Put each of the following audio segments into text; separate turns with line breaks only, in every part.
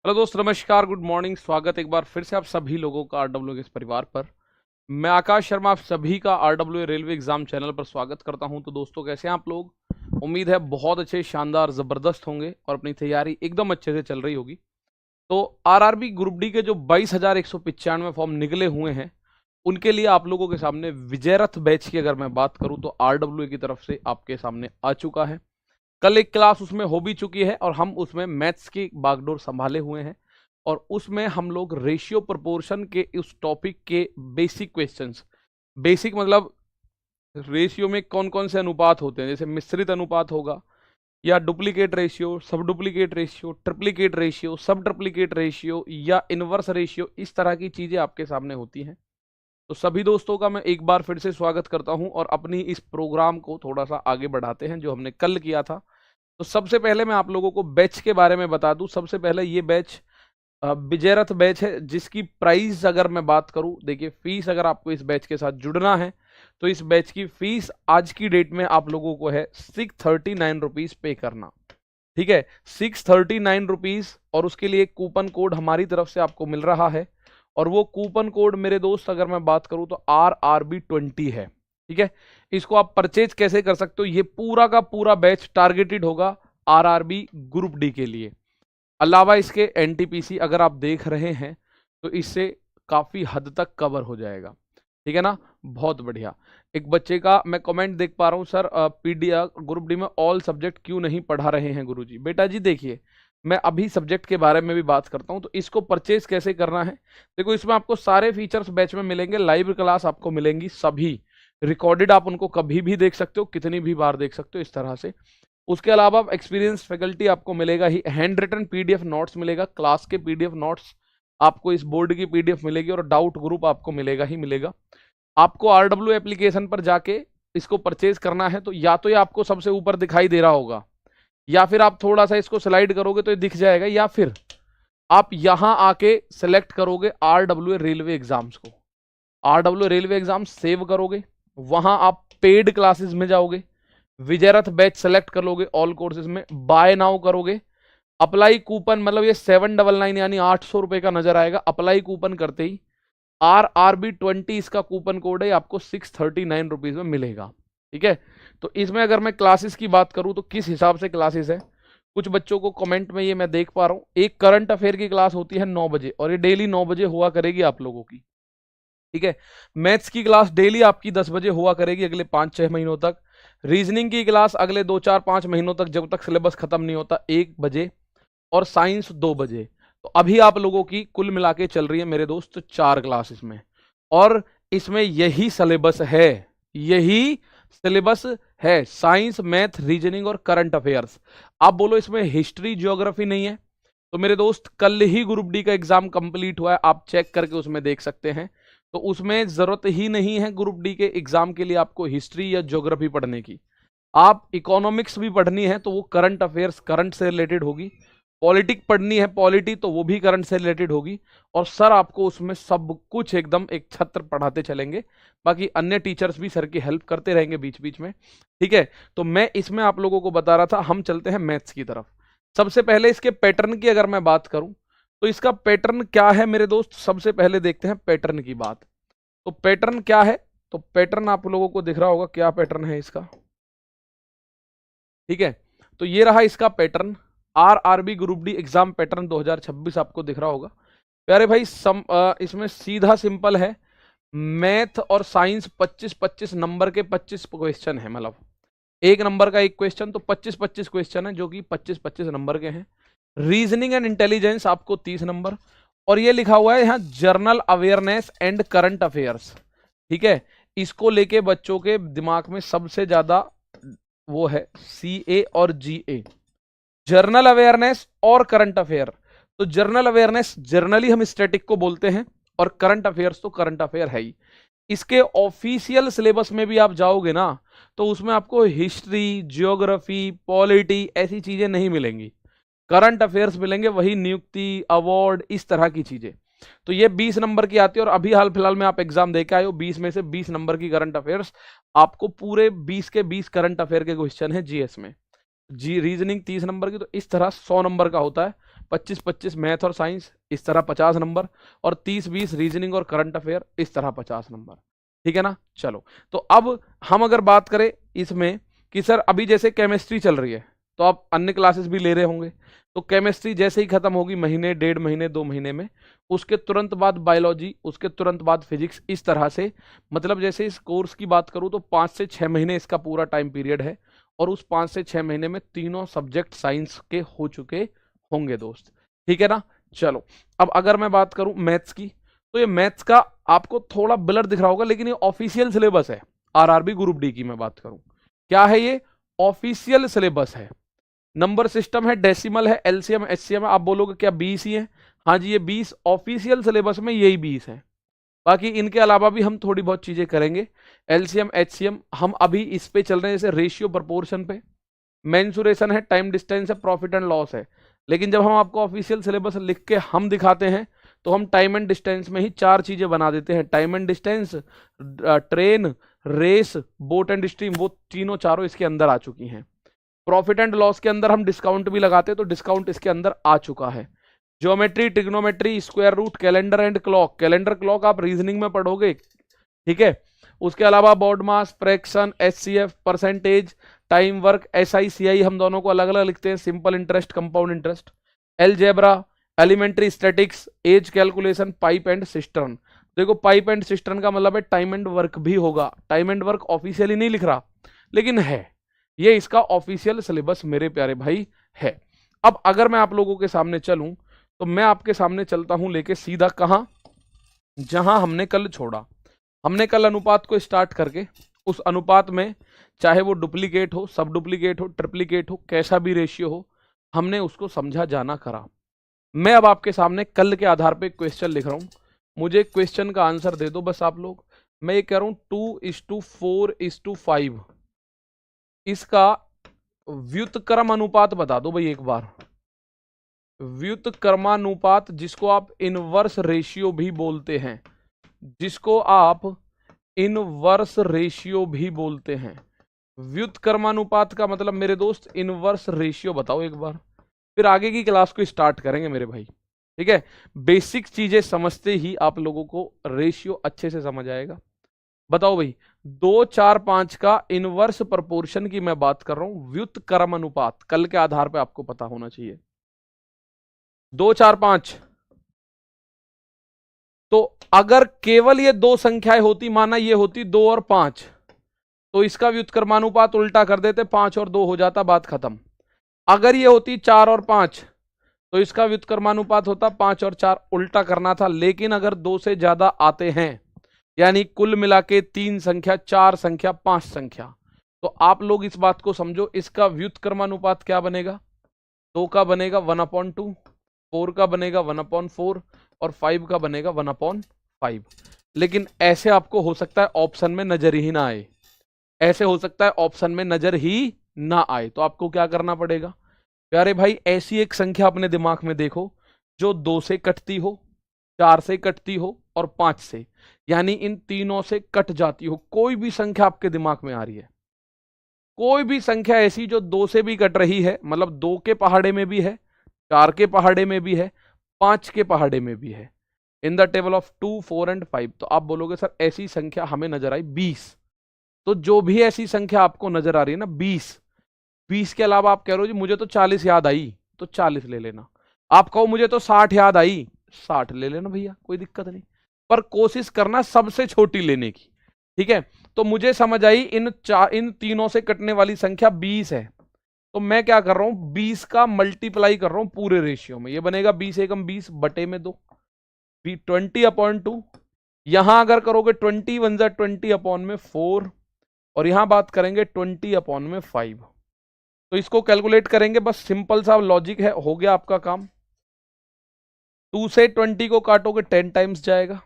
Hello दोस्त, नमस्कार, good morning. स्वागत एक बार फिर से आप सभी लोगों का आरडब्ल्यू के इस परिवार पर। मैं आकाश शर्मा आप सभी का आरडब्ल्यू रेलवे एग्जाम चैनल पर स्वागत करता हूं। तो दोस्तों, कैसे हैं आप लोग? उम्मीद है बहुत अच्छे, शानदार, जबरदस्त होंगे और अपनी तैयारी एकदम अच्छे से चल रही होगी। तो आरआरबी ग्रुप डी के जो 22,195 फॉर्म निकले हुए हैं, उनके लिए आप लोगों के सामने विजयरथ बैच की अगर मैं बात करूं तो आरडब्ल्यू की तरफ से आपके सामने आ चुका है। कल एक क्लास उसमें हो भी चुकी है और हम उसमें मैथ्स की बागडोर संभाले हुए हैं। और उसमें हम लोग रेशियो प्रोपोर्शन के उस टॉपिक के बेसिक क्वेश्चंस, बेसिक मतलब रेशियो में कौन कौन से अनुपात होते हैं, जैसे मिश्रित अनुपात होगा या डुप्लीकेट रेशियो, सब डुप्लीकेट रेशियो, ट्रिप्लीकेट रेशियो, सब ट्रिप्लीकेट रेशियो या इनवर्स रेशियो, इस तरह की चीजें आपके सामने होती हैं। तो सभी दोस्तों का मैं एक बार फिर से स्वागत करता हूं और अपनी इस प्रोग्राम को थोड़ा सा आगे बढ़ाते हैं जो हमने कल किया था। तो सबसे पहले मैं आप लोगों को बैच के बारे में बता दूं। सबसे पहले ये बैच विजयरथ बैच है, जिसकी प्राइस अगर मैं बात करूं, देखिए फीस, अगर आपको इस बैच के साथ जुड़ना है तो इस बैच की फीस आज की डेट में आप लोगों को है 639 रुपीज पे करना। ठीक है, 639 रुपीज। और उसके लिए एक कूपन कोड हमारी तरफ से आपको मिल रहा है, और वो कूपन कोड मेरे दोस्त अगर मैं बात करूं तो RRB20 है। ठीक है, इसको आप परचेज कैसे कर सकते हो? ये पूरा का पूरा बैच टारगेटेड होगा आरआरबी ग्रुप डी के लिए। अलावा इसके एनटीपीसी अगर आप देख रहे हैं तो इससे काफी हद तक कवर हो जाएगा। ठीक है ना, बहुत बढ़िया। एक बच्चे का मैं कमेंट देख पा रहा हूँ, सर पीडीएफ ग्रुप डी में ऑल सब्जेक्ट क्यों नहीं पढ़ा रहे हैं गुरुजी? बेटा जी देखिए, मैं अभी सब्जेक्ट के बारे में भी बात करता हूँ। तो इसको परचेज कैसे करना है, देखो इसमें आपको सारे फीचर्स बैच में मिलेंगे। लाइव क्लास आपको मिलेंगी सभी, रिकॉर्डेड आप उनको कभी भी देख सकते हो, कितनी भी बार देख सकते हो, इस तरह से। उसके अलावा एक्सपीरियंस फैकल्टी आपको मिलेगा ही, हैंड रिटन पीडीएफ नोट्स मिलेगा, क्लास के पीडीएफ नोट्स आपको, इस बोर्ड की पीडीएफ मिलेगी, और डाउट ग्रुप आपको मिलेगा ही मिलेगा। आपको आरडब्ल्यू एप्लीकेशन पर जाके इसको परचेज करना है तो ये आपको सबसे ऊपर दिखाई दे रहा होगा, या फिर आप थोड़ा सा इसको स्लाइड करोगे तो ये दिख जाएगा, या फिर आप यहां आके सेलेक्ट करोगे आरडब्ल्यू रेलवे एग्जाम्स को। आरडब्ल्यू रेलवे एग्जाम सेव करोगे, वहां आप पेड क्लासेस में जाओगे, विजयरथ बैच सेलेक्ट कर लोगे, ऑल कोर्सेज में बाय नाउ करोगे, अप्लाई कूपन, मतलब ये 799 यानी 800 रुपए का नजर आएगा। अप्लाई कूपन करते ही RRB20 इसका कूपन कोड है, आपको 639 रुपीज में मिलेगा। ठीक है, तो इसमें अगर मैं क्लासेस की बात करूं तो किस हिसाब से क्लासेस है, कुछ बच्चों को कमेंट में ये मैं देख पा रहा हूं। एक करंट अफेयर की क्लास होती है 9 बजे, और ये डेली 9 बजे हुआ करेगी आप लोगों की। ठीक है, मैथ्स की क्लास डेली आपकी 10 बजे हुआ करेगी अगले 5-6 महीनों तक। रीजनिंग की क्लास अगले 2-4-5 महीनों तक, जब तक सिलेबस खत्म नहीं होता, 1 बजे। और साइंस 2 बजे। तो अभी आप लोगों की कुल मिला के चल रही है मेरे दोस्त 4 क्लास इसमें, और इसमें यही सिलेबस है, यही सिलेबस है, साइंस, मैथ, रीजनिंग और करंट अफेयर्स। आप बोलो इसमें हिस्ट्री, ज्योग्राफी नहीं है? तो मेरे दोस्त कल ही ग्रुप डी का एग्जाम कंप्लीट हुआ है, आप चेक करके उसमें देख सकते हैं। तो उसमें जरूरत ही नहीं है ग्रुप डी के एग्जाम के लिए आपको हिस्ट्री या ज्योग्राफी पढ़ने की। आप इकोनॉमिक्स भी पढ़नी है तो वो करंट अफेयर्स, करंट से रिलेटेड होगी। पॉलिटिक पढ़नी है, पॉलिटी, तो वो भी करंट से रिलेटेड होगी। और सर आपको उसमें सब कुछ एकदम एक छत्र पढ़ाते चलेंगे, बाकी अन्य टीचर्स भी सर की हेल्प करते रहेंगे बीच बीच में। ठीक है, तो मैं इसमें आप लोगों को बता रहा था, हम चलते हैं मैथ्स की तरफ। सबसे पहले इसके पैटर्न की अगर मैं बात करूं तो इसका पैटर्न क्या है मेरे दोस्त, सबसे पहले देखते हैं पैटर्न की बात। तो पैटर्न क्या है, तो पैटर्न आप लोगों को दिख रहा होगा, क्या पैटर्न है इसका। ठीक है, तो ये रहा इसका pattern, RRB group D exam pattern 2026 आपको दिख रहा होगा। प्यारे भाई इसमें सीधा सिंपल है, मैथ और साइंस 25-25 नंबर के 25 क्वेश्चन है, मतलब एक नंबर का एक क्वेश्चन, तो 25-25 क्वेश्चन है जो कि 25-25 नंबर के हैं। रीजनिंग एंड इंटेलिजेंस आपको 30 नंबर, और ये लिखा हुआ है यहाँ journal awareness and current affairs. ठीक है, इसको लेके बच्चों के दिमाग में सबसे ज्यादा वो है CA और GA, जर्नल अवेयरनेस और करंट अफेयर। तो जर्नल अवेयरनेस जर्नली हम स्टैटिक को बोलते हैं, और करंट अफेयर्स तो करंट अफेयर है ही। इसके ऑफिशियल सिलेबस में भी आप जाओगे ना तो उसमें आपको हिस्ट्री, ज्योग्राफी, पॉलिटी ऐसी चीजें नहीं मिलेंगी, करंट अफेयर्स मिलेंगे, वही नियुक्ति, अवार्ड, इस तरह की चीजें। तो ये 20 नंबर की आती है, और अभी हाल फिलहाल में आप एग्जाम दे के आए हो, 20 में से 20 नंबर की करंट अफेयर्स, आपको पूरे 20 के 20 करंट अफेयर के क्वेश्चन है जीएस में। जी रीजनिंग 30 नंबर की, तो इस तरह 100 नंबर का होता है 25-25 मैथ और साइंस, इस तरह 50 नंबर, और 30-20 रीजनिंग और करंट अफेयर, इस तरह 50 नंबर। ठीक है ना। चलो, तो अब हम अगर बात करें इसमें कि सर अभी जैसे केमिस्ट्री चल रही है, तो आप अन्य क्लासेस भी ले रहे होंगे, तो केमिस्ट्री जैसे ही खत्म होगी महीने, 1.5 महीने, 2 महीने में, उसके तुरंत बाद बायोलॉजी, उसके तुरंत बाद फिजिक्स, इस तरह से, मतलब जैसे इस कोर्स की बात करूं तो 5 से 6 महीने इसका पूरा टाइम पीरियड है, और उस 5 से 6 महीने में तीनों सब्जेक्ट साइंस के हो चुके होंगे दोस्त। ठीक है ना। चलो, अब अगर मैं बात करूं मैथ्स की, तो ये मैथ्स का आपको थोड़ा ब्लर दिख रहा होगा, लेकिन ये ऑफिशियल सिलेबस है। आरआरबी ग्रुप डी की मैं बात करूं, क्या है ये? ऑफिशियल सिलेबस है। नंबर सिस्टम है, डेसिमल है, एलसीएम, एचसीएम है। आप बोलोगे क्या 20 ही है? हाँ जी, ये 20 ऑफिशियल सिलेबस में यही 20 है। बाकी इनके अलावा भी हम थोड़ी बहुत चीजें करेंगे। एलसीएम, एचसीएम हम अभी इस पे चल रहे हैं, जैसे रेशियो प्रोपोर्शन पे, मेंसुरेशन है, टाइम डिस्टेंस है, प्रॉफिट एंड लॉस है। लेकिन जब हम आपको ऑफिशियल सिलेबस लिख के हम दिखाते हैं, तो हम टाइम एंड डिस्टेंस में ही 4 चीजें बना देते हैं। Time and distance, train, race, boat and stream, वो तीनों चारों इसके अंदर आ चुकी हैं। प्रॉफिट एंड लॉस के अंदर हम डिस्काउंट भी लगाते हैं, तो डिस्काउंट इसके अंदर आ चुका है। Geometry, trigonometry, square root, calendar and clock. Calendar clock आप रीजनिंग में पढ़ोगे, ठीक है। उसके अलावा BODMAS, fraction, HCF, percentage, time work, SI, CI, हम दोनों को अलग अलग लिखते हैं, simple interest, compound interest, algebra, elementary statistics, age calculation, pipe and cistern. देखो, पाइप एंड सिस्टर्न का मतलब है टाइम एंड वर्क भी होगा। टाइम एंड वर्क ऑफिशियली नहीं लिख रहा, लेकिन है, ये इसका ऑफिशियल सिलेबस मेरे प्यारे भाई है। अब अगर मैं आप लोगों के सामने चलूं, तो मैं आपके सामने चलता हूं लेके सीधा कहां, जहां हमने कल छोड़ा। हमने कल अनुपात को स्टार्ट करके, उस अनुपात में चाहे वो डुप्लीकेट हो, सब डुप्लीकेट हो, ट्रिप्लीकेट हो, कैसा भी रेशियो हो, हमने उसको समझा जाना करा। मैं अब आपके सामने कल के आधार पे क्वेश्चन लिख रहा हूं, मुझे क्वेश्चन का आंसर दे दो बस आप लोग। मैं ये कह रहा हूं 2:4:5, इसका व्युत्क्रम अनुपात बता दो भाई एक बार। व्युत्क्रमानुपात, जिसको आप इनवर्स रेशियो भी बोलते हैं, जिसको आप इनवर्स रेशियो भी बोलते हैं। व्युत्क्रमानुपात का मतलब मेरे दोस्त इनवर्स रेशियो बताओ एक बार, फिर आगे की क्लास को स्टार्ट करेंगे मेरे भाई। ठीक है, बेसिक चीजें समझते ही आप लोगों को रेशियो अच्छे से समझ आएगा। बताओ भाई, 2, 4, 5 का इनवर्स प्रोपोर्शन की मैं बात कर रहा हूं, व्युत्क्रम अनुपात कल के आधार पे आपको पता होना चाहिए। 2, 4, 5, तो अगर केवल ये 2 संख्याएं होती, माना ये होती 2 और 5, तो इसका व्युत्क्रमानुपात उल्टा कर देते, 5 और 2 हो जाता, बात खत्म। अगर ये होती 4 और 5, तो इसका व्युत्क्रमानुपात होता 5 और 4, उल्टा करना था। लेकिन अगर 2 से ज्यादा आते हैं, यानी कुल मिला के 3 संख्या, 4 संख्या, 5 संख्या, तो आप लोग इस बात को समझो, इसका व्युत्क्रमानुपात क्या बनेगा? 2 का बनेगा 1/2, 4 का बनेगा 1/4, और 5 का बनेगा 1/5। लेकिन ऐसे आपको हो सकता है ऑप्शन में नजर ही ना आए, ऐसे हो सकता है ऑप्शन में नजर ही ना आए। तो आपको क्या करना पड़ेगा प्यारे भाई? ऐसी एक संख्या अपने दिमाग में देखो जो 2 से कटती हो, 4 से कटती हो और 5 से, यानी इन तीनों से कट जाती हो। कोई भी संख्या आपके दिमाग में आ रही है, कोई भी संख्या ऐसी जो 2 से भी कट रही है, मतलब 2 के पहाड़े में भी है, 4 के पहाड़े में भी है, 5 के पहाड़े में भी है, in the table of 2, 4 and 5, तो आप बोलोगे सर ऐसी संख्या हमें नजर आई 20। तो जो भी ऐसी संख्या आपको नजर आ रही है ना 20 के अलावा आप कह रहे हो जी मुझे तो 40 याद आई, तो 40 ले लेना। आप कहो मुझे तो 60 याद आई, 60 ले लेना भैया, कोई दिक्कत नहीं, पर कोशिश करना सबसे छोटी लेने की। ठीक है, तो मुझे समझ आई इन तीनों से कटने वाली संख्या 20 है, तो मैं क्या कर रहा हूं, 20 का मल्टीप्लाई कर रहा हूं पूरे रेशियो में। ये बनेगा 20 एकम 20 बटे में 2, 20/2। यहां अगर करोगे 20 1 जा 20/4, और यहां बात करेंगे 20/5। तो इसको कैलकुलेट करेंगे, बस सिंपल सा लॉजिक है, हो गया आपका काम। 2 से 20 को काटोगे 10 टाइम्स जाएगा,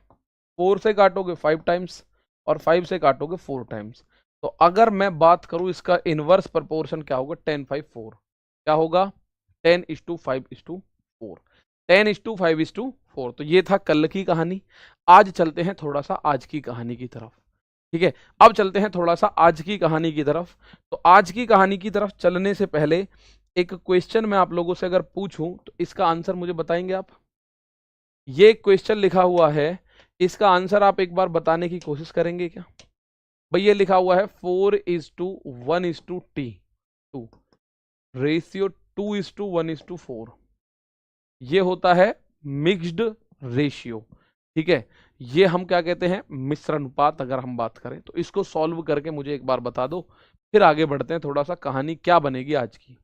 4 से काटोगे 5 टाइम्स, और 5 से काटोगे 4 टाइम्स। तो अगर मैं बात करूं इसका इनवर्स प्रोपोर्शन क्या होगा, 10/4 क्या होगा, 10:5:4, 10:5:4। तो ये था कल की कहानी। आज चलते हैं थोड़ा सा आज की कहानी की तरफ। ठीक है, अब चलते हैं थोड़ा सा आज की कहानी की तरफ। तो आज की कहानी की तरफ चलने से पहले एक क्वेश्चन मैं आप लोगों से अगर पूछूं तो इसका आंसर मुझे बताएंगे आप? ये क्वेश्चन लिखा हुआ है, इसका आंसर आप एक बार बताने की कोशिश करेंगे क्या? भाई ये लिखा हुआ है 4:1:T, 2 रेशियो 2:1:4, ये होता है मिक्स्ड रेशियो। ठीक है, ये हम क्या कहते हैं, मिश्र अनुपात अगर हम बात करें तो। इसको सॉल्व करके मुझे एक बार बता दो, फिर आगे बढ़ते हैं। थोड़ा सा कहानी क्या बनेगी आज की।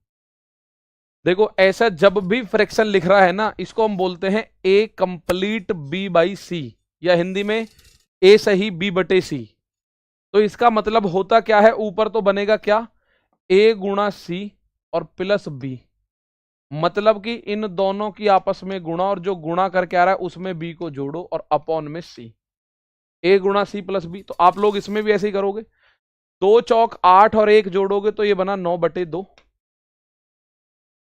देखो ऐसा जब भी फ्रैक्शन लिख रहा है ना, इसको हम बोलते हैं ए कंप्लीट बी बाई सी, या हिंदी में ए सही बी बटे सी। तो इसका मतलब होता क्या है, ऊपर तो बनेगा क्या, ए गुणा सी और प्लस बी, मतलब कि इन दोनों की आपस में गुणा, और जो गुणा करके आ रहा है उसमें बी को जोड़ो और अपॉन में सी, ए गुणा सी प्लस बी। तो आप लोग इसमें भी ऐसे ही करोगे, 2 चौक 8 और 1 जोड़ोगे तो ये बना 9/2,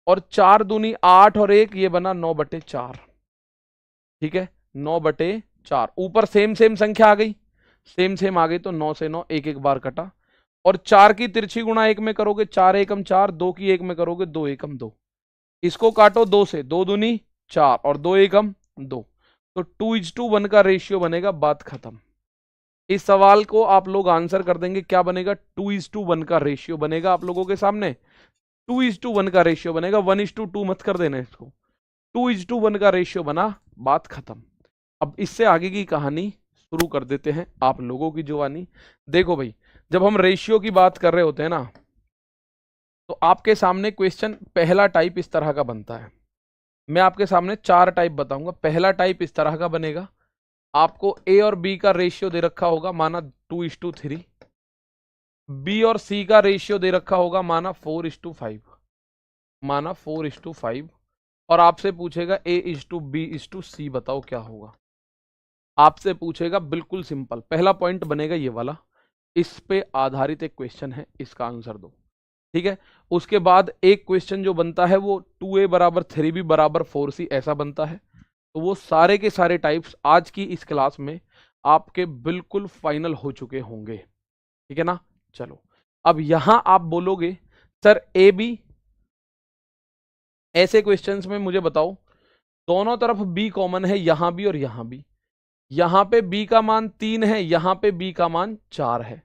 और 4 दूनी 8 और 1 ये बना 9/4। ठीक है, 9/4। ऊपर सेम सेम संख्या आ गई, सेम सेम आ गई, तो 9 से 9 एक एक बार कटा। और 4 की तिरछी गुणा 1 में करोगे 4 एकम 4, 2 की 1 में करोगे 2 एकम 2, इसको काटो 2 से, 2 दूनी 4 और 2 एकम 2, तो 2:1 का रेशियो बनेगा, बात खत्म। इस सवाल को आप लोग आंसर कर देंगे, क्या बनेगा, 2:1 का रेशियो बनेगा आप लोगों के सामने, 2:1 का रेशियो बनेगा, 1:2 मत कर देना इसको, 2:1 का रेशियो बना, बात खत्म। अब इससे आगे की कहानी शुरू कर देते हैं, आप लोगों की जुबानी। देखो भाई, जब हम रेशियो की बात कर रहे होते हैं ना, तो आपके सामने क्वेश्चन पहला टाइप इस तरह का बनता है। मैं आपके सामने 4 टाइप बताऊंगा। पहला टाइप इस तरह का बनेगा, आपको ए और बी का रेशियो दे रखा होगा, माना 2:3, बी और सी का रेशियो दे रखा होगा, माना 4:5, माना 4:5, और आपसे पूछेगा A:B:C, बताओ क्या होगा। आपसे पूछेगा, बिल्कुल सिंपल, पहला पॉइंट बनेगा ये वाला, इस पे आधारित एक क्वेश्चन है, इसका आंसर दो। ठीक है, उसके बाद एक क्वेश्चन जो बनता है वो 2A = 3B = 4C, ऐसा बनता है। तो वो सारे के सारे टाइप्स आज की इस क्लास में आपके बिल्कुल फाइनल हो चुके होंगे। ठीक है ना, चलो अब यहां आप बोलोगे सर ए बी, ऐसे क्वेश्चंस में मुझे बताओ, दोनों तरफ बी कॉमन है, यहां भी और यहां भी, यहां पे बी का मान 3 है, यहां पे बी का मान 4 है,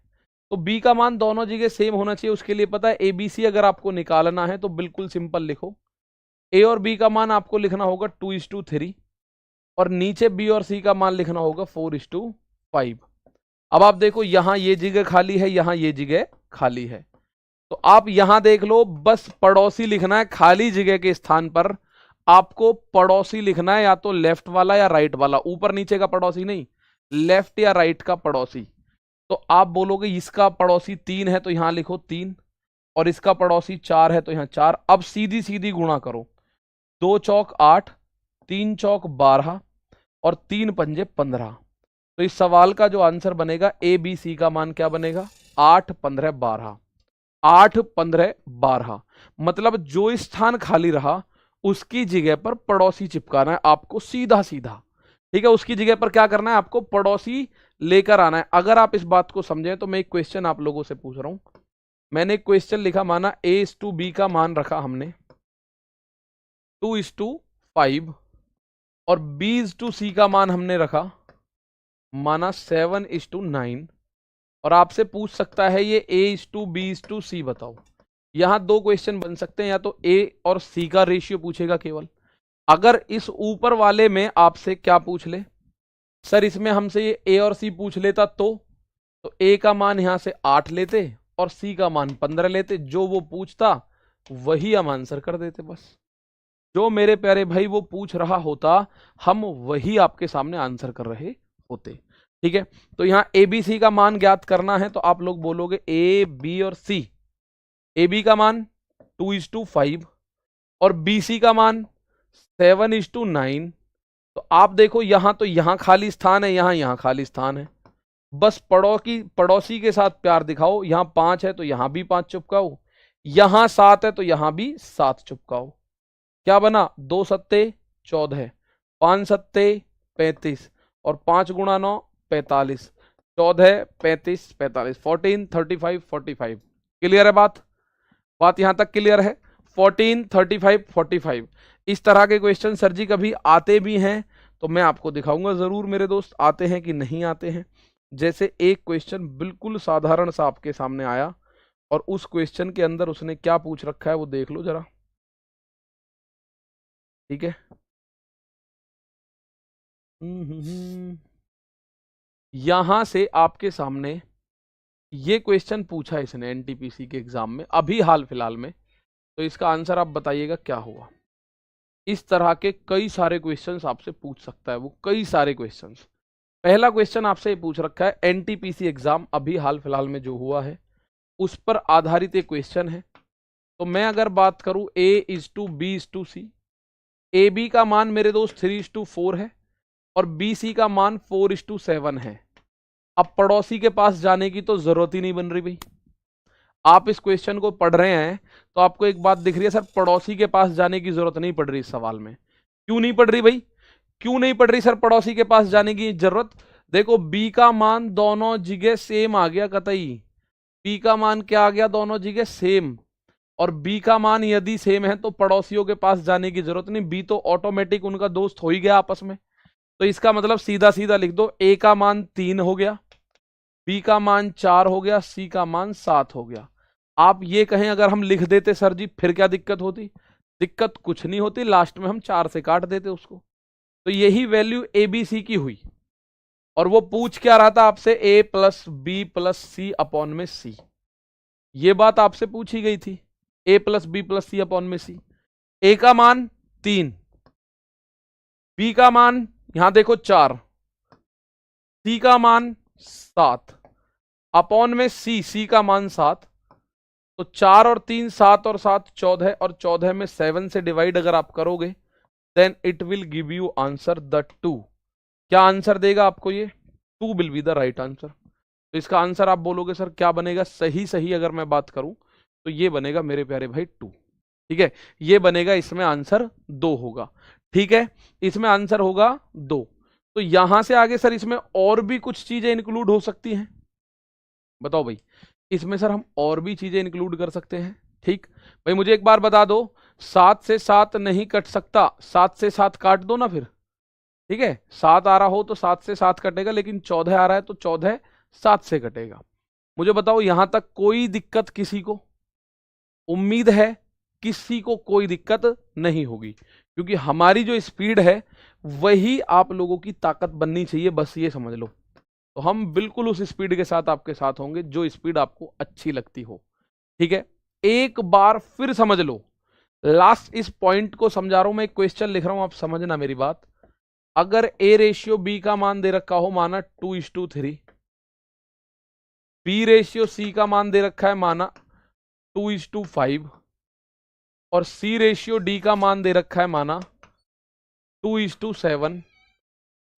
तो बी का मान दोनों जगह सेम होना चाहिए। उसके लिए पता है ABC अगर आपको निकालना है तो बिल्कुल सिंपल लिखो, ए और बी का मान आपको लिखना होगा 2:3, और नीचे बी और सी का मान लिखना होगा 4:5। अब आप देखो, यहां ये जगह खाली है, यहां ये जगह खाली है, तो आप यहां देख लो, बस पड़ोसी लिखना है, खाली जगह के स्थान पर आपको पड़ोसी लिखना है, या तो लेफ्ट वाला या राइट वाला, ऊपर नीचे का पड़ोसी नहीं, लेफ्ट या राइट का पड़ोसी। तो आप बोलोगे इसका पड़ोसी 3 है तो यहां लिखो 3, और इसका पड़ोसी 4 है तो यहां 4। अब सीधी सीधी गुणा करो, 2 चौक 8, 3 चौक 12 और 3 पंजे 15। तो इस सवाल का जो आंसर बनेगा, ABC का मान क्या बनेगा, 8, 15, 12, 8, 15, 12, मतलब जो स्थान खाली रहा उसकी जगह पर पड़ोसी चिपकाना है आपको, सीधा सीधा। ठीक है, उसकी जगह पर क्या करना है, आपको पड़ोसी लेकर आना है। अगर आप इस बात को समझें तो मैं एक क्वेश्चन आप लोगों से पूछ रहा हूं, मैंने एक क्वेश्चन लिखा, माना A:B का मान रखा हमने 2:5, और B:C का मान हमने रखा माना 7:9, और आपसे पूछ सकता है ये A:B:C बताओ। यहां 2 क्वेश्चन बन सकते हैं, या तो A और C का रेशियो पूछेगा केवल, अगर इस ऊपर वाले में आपसे क्या पूछ ले, सर इसमें हमसे ये A और C पूछ लेता तो A का मान यहां से 8 लेते और C का मान 15 लेते, जो वो पूछता वही हम आंसर कर देते। बस जो मेरे प्यारे भाई वो पूछ रहा होता, हम वही आपके सामने आंसर कर रहे होते। ठीक है, तो यहां ABC का मान ज्ञात करना है, तो आप लोग बोलोगे A, B और C। AB का मान 2:5 और BC का मान 7:9। तो आप देखो, यहां तो यहां खाली स्थान है, यहां खाली स्थान है, बस पड़ोसी के साथ प्यार दिखाओ। यहां 5 है तो यहां भी 5 चिपकाओ, यहां 7 है तो यहां भी 7 चिपकाओ। क्या बना, 2 सत्ते 14, 5 सत्ते 35, और 5 गुणा 9 45, 14 35 45, 14 35 45। क्लियर है बात? बात यहां तक क्लियर है? 14, 35, 45 इस तरह के क्वेश्चन सर जी कभी आते भी हैं तो मैं आपको दिखाऊंगा जरूर मेरे दोस्त, आते हैं कि नहीं आते हैं। जैसे एक क्वेश्चन बिल्कुल साधारण सा आपके सामने आया और उस क्वेश्चन के अंदर उसने क्या पूछ रखा है वो देख लो जरा, ठीक है। यहां से आपके सामने ये क्वेश्चन पूछा इसने एनटीपीसी के एग्जाम में अभी हाल फिलहाल में, तो इसका आंसर आप बताइएगा क्या हुआ। इस तरह के कई सारे क्वेश्चंस आपसे पूछ सकता है वो, कई सारे क्वेश्चंस। पहला क्वेश्चन आपसे ये पूछ रखा है एनटीपीसी एग्जाम अभी हाल फिलहाल में जो हुआ है उस पर आधारित एक क्वेश्चन है। तो मैं अगर बात करूं A:B:C, ए बी का मान मेरे दोस्त 3:4 है और बी सी का मान 4:7 है। अब पड़ोसी के पास जाने की तो जरूरत ही नहीं बन रही भाई। आप इस क्वेश्चन को पढ़ रहे हैं तो आपको एक बात दिख रही है, सर पड़ोसी के पास जाने की जरूरत नहीं पड़ रही इस सवाल में। क्यों नहीं पड़ रही भाई, क्यों नहीं पड़ रही सर पड़ोसी के पास जाने की जरूरत? देखो बी का मान दोनों जगह सेम आ गया कतई, बी का मान क्या आ गया दोनों जगह सेम, और बी का मान यदि सेम है तो पड़ोसियों के पास जाने की जरूरत नहीं, बी तो ऑटोमेटिक उनका दोस्त हो ही गया आपस में। तो इसका मतलब सीधा सीधा लिख दो, ए का मान 3 हो गया, बी का मान 4 हो गया, सी का मान 7 हो गया। आप ये कहें अगर हम लिख देते सर जी फिर क्या दिक्कत होती? दिक्कत कुछ नहीं होती, लास्ट में हम 4 से काट देते उसको। तो यही वैल्यू ए बी सी की हुई और वो पूछ क्या रहा था आपसे, A+B+C/C। ये बात आपसे पूछी गई थी, A+B+C/C। ए का मान 3, बी का मान यहां देखो 4, सी का मान 7 अपॉन में सी का मान 7। तो 4 और 3 7 और 7 14 और 14 में 7 से डिवाइड अगर आप करोगे then it will give you answer the 2। क्या आंसर देगा आपको ये? 2 will be the right answer. तो इसका आंसर आप बोलोगे सर क्या बनेगा, सही सही अगर मैं बात करूं तो ये बनेगा मेरे प्यारे भाई 2, ठीक है। ये बनेगा, इसमें आंसर 2 होगा, ठीक है, इसमें आंसर होगा 2। तो यहां से आगे सर इसमें और भी कुछ चीजें इंक्लूड हो सकती हैं, बताओ भाई। इसमें सर हम और भी चीजें इंक्लूड कर सकते हैं, ठीक भाई। मुझे एक बार बता दो, 7 से 7 नहीं कट सकता, 7 से 7 काट दो ना फिर, ठीक है। 7 आ रहा हो तो 7 से 7 कटेगा, लेकिन 14 आ रहा है तो 14 7 से कटेगा। मुझे बताओ यहां तक कोई दिक्कत किसी को? उम्मीद है किसी को कोई दिक्कत नहीं होगी, क्योंकि हमारी जो स्पीड है वही आप लोगों की ताकत बननी चाहिए, बस ये समझ लो। तो हम बिल्कुल उस स्पीड के साथ आपके साथ होंगे जो स्पीड आपको अच्छी लगती हो, ठीक है। एक बार फिर समझ लो, लास्ट इस पॉइंट को समझा रहा हूं मैं, एक क्वेश्चन लिख रहा हूं, आप समझना मेरी बात। अगर A:B का मान दे रखा हो माना 2:3, B:C का मान दे रखा है माना 2:5 और C:D का मान दे रखा है माना 2:7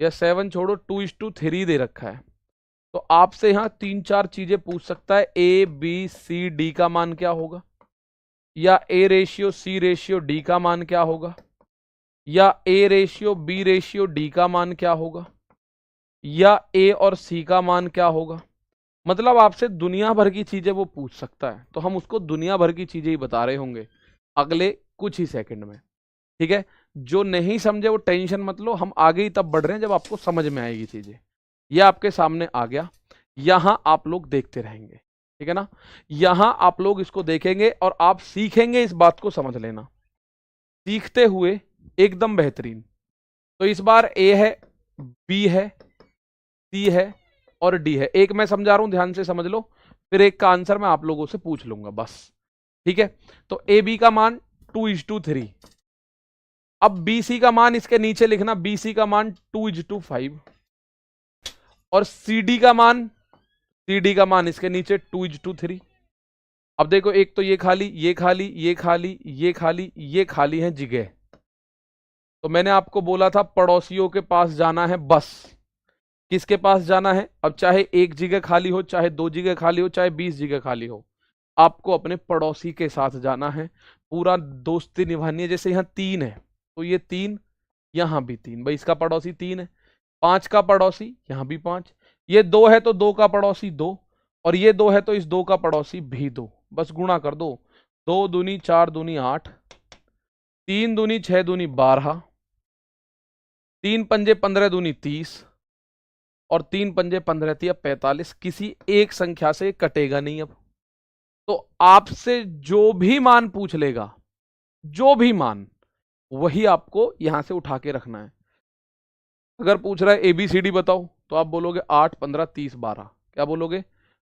या 7 छोड़ो 2:3 दे रखा है, तो आपसे यहां 3-4 चीजें पूछ सकता है। A, B, C, D का मान क्या होगा, या A:C:D का मान क्या होगा, या A:B:D का मान क्या होगा, या A और C का मान क्या होगा। मतलब आपसे दुनिया भर की चीजें वो पूछ सकता है, तो हम उसको दुनिया भर की चीजें ही बता रहे होंगे अगले कुछ ही सेकंड में, ठीक है। जो नहीं समझे वो टेंशन मत लो, हम आगे ही तब बढ़ रहे हैं जब आपको समझ में आएगी चीजें। ये आपके सामने आ गया, यहां आप लोग देखते रहेंगे, ठीक है ना। यहां आप लोग इसको देखेंगे और आप सीखेंगे, इस बात को समझ लेना, सीखते हुए एकदम बेहतरीन। तो इस बार ए है, बी है, सी है और डी है। एक मैं समझा रहा हूं, ध्यान से समझ लो, फिर एक का आंसर मैं आप लोगों से पूछ लूंगा बस, ठीक है। तो ए बी का मान 2:3, अब बी सी का मान इसके नीचे लिखना, बी सी का मान 2:5 और सी डी का मान, सी का मान इसके नीचे 2:3। अब देखो एक तो ये खाली, ये खाली, ये खाली, ये खाली, ये खाली है जगह। तो मैंने आपको बोला था पड़ोसियों के पास जाना है बस। किसके पास जाना है? अब चाहे एक जगह खाली हो, चाहे 2 जगह खाली हो, चाहे 20 जगह खाली हो, आपको अपने पड़ोसी के साथ जाना है, पूरा दोस्ती निभानी है। जैसे यहाँ 3 है तो ये 3, यहां भी 3, भाई इसका पड़ोसी 3 है, 5 का पड़ोसी यहां भी 5, ये 2 है तो 2 का पड़ोसी 2, और ये 2 है तो इस 2 का पड़ोसी भी 2, बस गुणा कर दो, 2 दूनी 4 दूनी 8, 3 दूनी 6 दूनी 12, 3 पंजे 15 दूनी 30 और 3 पंजे 15 तिया 45। किसी एक संख्या से कटेगा नहीं। अब तो आपसे जो भी मान पूछ लेगा, जो भी मान, वही आपको यहां से उठा के रखना है। अगर पूछ रहा है ABCD बताओ, तो आप बोलोगे 8 15 30 12। क्या बोलोगे?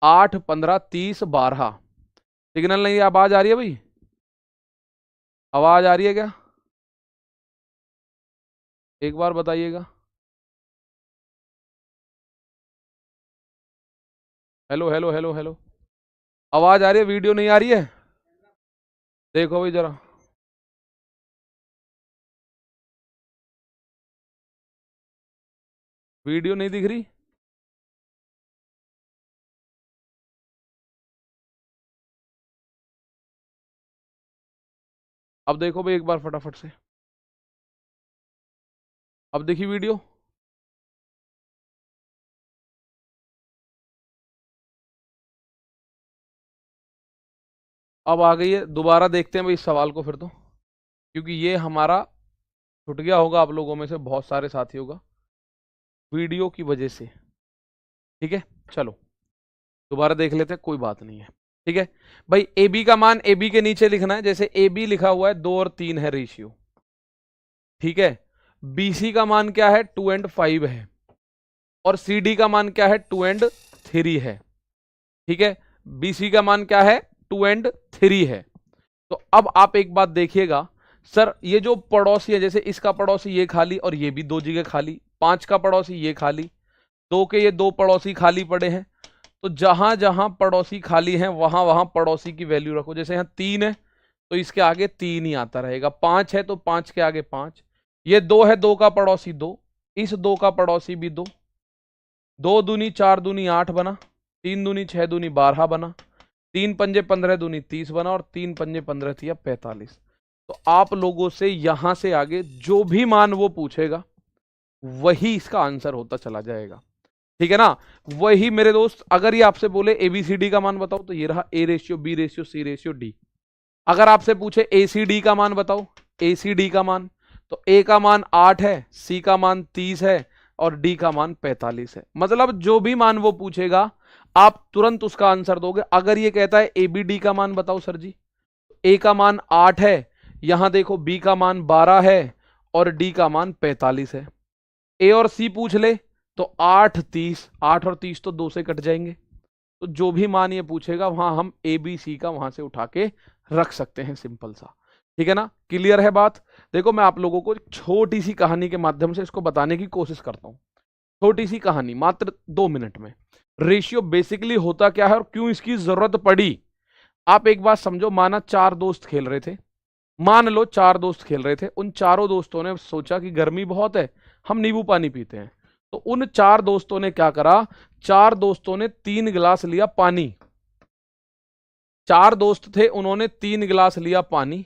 8 15 30 12। सिग्नल नहीं, आवाज आ रही है भाई? आवाज आ रही है क्या? एक बार बताइएगा। हेलो हेलो हेलो हेलो, आवाज आ रही है? वीडियो नहीं आ रही है? देखो भाई जरा। वीडियो नहीं दिख रही? अब देखो भाई एक बार फटाफट से। अब देखी वीडियो? अब आ गई है। दोबारा देखते हैं भाई इस सवाल को फिर तो, क्योंकि ये हमारा छूट गया होगा आप लोगों में से बहुत सारे साथियों का वीडियो की वजह से। ठीक है, चलो दोबारा देख लेते हैं, कोई बात नहीं है। ठीक है भाई, AB का मान AB के नीचे लिखना है। जैसे AB लिखा हुआ है 2 और 3 है रेशियो। ठीक है, BC का मान क्या है? 2 और 5 है। और CD का मान क्या है? 2 और 3 है। ठीक है, BC का मान क्या है? 2 और 3 है। तो अब आप एक बात देखिएगा, सर ये जो पड़ोसी है, जैसे इसका पड़ोसी ये खाली और ये भी 2 जगह खाली, 5 का पड़ोसी ये खाली, 2 के ये 2 पड़ोसी खाली पड़े हैं। तो जहां जहां पड़ोसी खाली हैं वहां वहां पड़ोसी की वैल्यू रखो। जैसे यहाँ 3 है तो इसके आगे 3 ही आता रहेगा, 5 है तो 5 के आगे 5, ये 2 है, 2 का पड़ोसी 2, इस 2 का पड़ोसी भी 2, 2 दूनी 4 दूनी 8 बना, 3 दूनी 6 दूनी 12 बना, 3 पंजे 15 दूनी 30 बना और 3 पंजे 15 तिया 45। तो आप लोगों से यहां से आगे जो भी मान वो पूछेगा वही इसका आंसर होता चला जाएगा। ठीक है ना? वही मेरे दोस्त, अगर ये आपसे बोले ABCD का मान बताओ, तो ये रहा A ratio B ratio C ratio D। अगर आपसे पूछे ACD का मान बताओ, ACD का मान, तो A का मान 8 है, C का मान 30 है और D का मान 45 है। मतलब जो भी मान वो पूछेगा आप तुरंत उसका आंसर दोगे। अगर ये कहता है ABD का मान बताओ सर जी, A का मान 8 है, यहां देखो B का मान 12 है और D का मान 45 है। A और C पूछ ले तो 8 30, 8 और 30 तो 2 से कट जाएंगे। तो जो भी मान ये पूछेगा वहां हम ABC का वहां से उठा के रख सकते हैं, सिंपल सा। ठीक है ना? क्लियर है बात? देखो मैं आप लोगों को छोटी सी कहानी के माध्यम से इसको बताने की कोशिश करता हूं। छोटी सी कहानी, मात्र 2 मिनट में। रेशियो बेसिकली होता क्या है और क्यों इसकी जरूरत पड़ी, आप एक बात समझो। माना 4 दोस्त खेल रहे थे, मान लो 4 दोस्त खेल रहे थे। उन चारों दोस्तों ने सोचा कि गर्मी बहुत है, हम नींबू पानी पीते हैं। तो उन 4 दोस्तों ने क्या करा? 4 दोस्तों ने 3 गिलास लिया पानी। 4 दोस्त थे, उन्होंने 3 गिलास लिया पानी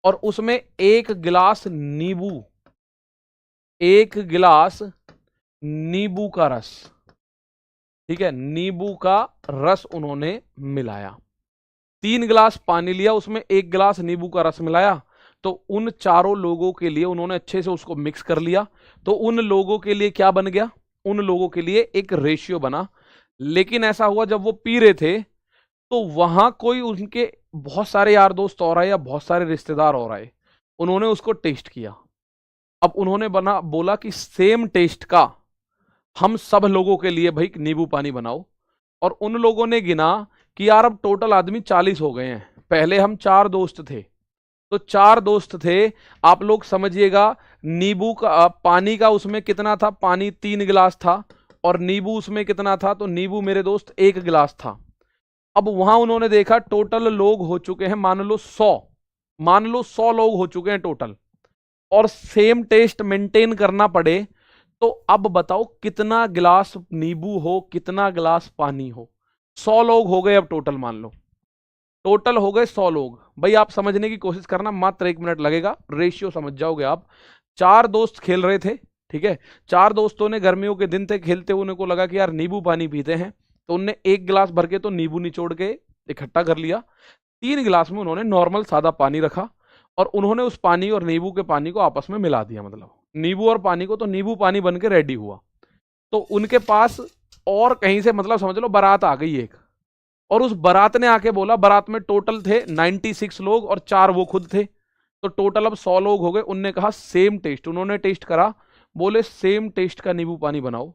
और उसमें 1 गिलास नींबू, 1 गिलास नींबू का रस, ठीक है, नींबू का रस उन्होंने मिलाया। 3 गिलास पानी लिया, उसमें 1 गिलास नींबू का रस मिलाया। तो उन चारों लोगों के लिए उन्होंने अच्छे से उसको मिक्स कर लिया। तो उन लोगों के लिए क्या बन गया? उन लोगों के लिए एक रेशियो बना। लेकिन ऐसा हुआ जब वो पी रहे थे तो वहां कोई उनके बहुत सारे यार दोस्त और आए या बहुत सारे रिश्तेदार और आए, उन्होंने उसको टेस्ट किया। अब उन्होंने बना बोला कि सेम टेस्ट का हम सब लोगों के लिए भाई नींबू पानी बनाओ। और उन लोगों ने गिना कि यार अब टोटल आदमी 40 हो गए हैं, पहले हम 4 दोस्त थे। तो 4 दोस्त थे, आप लोग समझिएगा। नींबू का पानी का उसमें कितना था? पानी 3 गिलास था और नींबू उसमें कितना था? तो नींबू मेरे दोस्त 1 गिलास था। अब वहां उन्होंने देखा टोटल लोग हो चुके हैं, मान लो 100, मान लो 100 लोग हो चुके हैं टोटल, और सेम टेस्ट मेंटेन करना पड़े। तो अब बताओ कितना गिलास नींबू हो, कितना गिलास पानी हो? 100 लोग हो गए अब टोटल, मान लो टोटल हो गए 100 लोग। भाई आप समझने की कोशिश करना, मात्र 1 मिनट लगेगा, रेशियो समझ जाओगे आप। 4 दोस्त खेल रहे थे, ठीक है। 4 दोस्तों ने, गर्मियों के दिन थे, खेलते हुए उनको लगा कि यार नींबू पानी पीते हैं, तो उनने 1 गिलास भर के तो नींबू निचोड़ के इकट्ठा कर लिया। 3 गिलास में उन्होंने नॉर्मल सादा पानी रखा और उन्होंने उस पानी और नींबू के पानी को आपस में मिला दिया, मतलब नींबू और पानी को, तो नींबू पानी बन के रेडी हुआ। तो उनके पास और कहीं से, मतलब समझ लो बारात आ गई एक, और उस बारात ने आके बोला, बारात में टोटल थे 96 लोग और 4 वो खुद थे, तो टोटल अब 100 लोग हो गए। उनने कहा सेम टेस्ट, उन्होंने टेस्ट करा, बोले सेम टेस्ट का नींबू पानी बनाओ।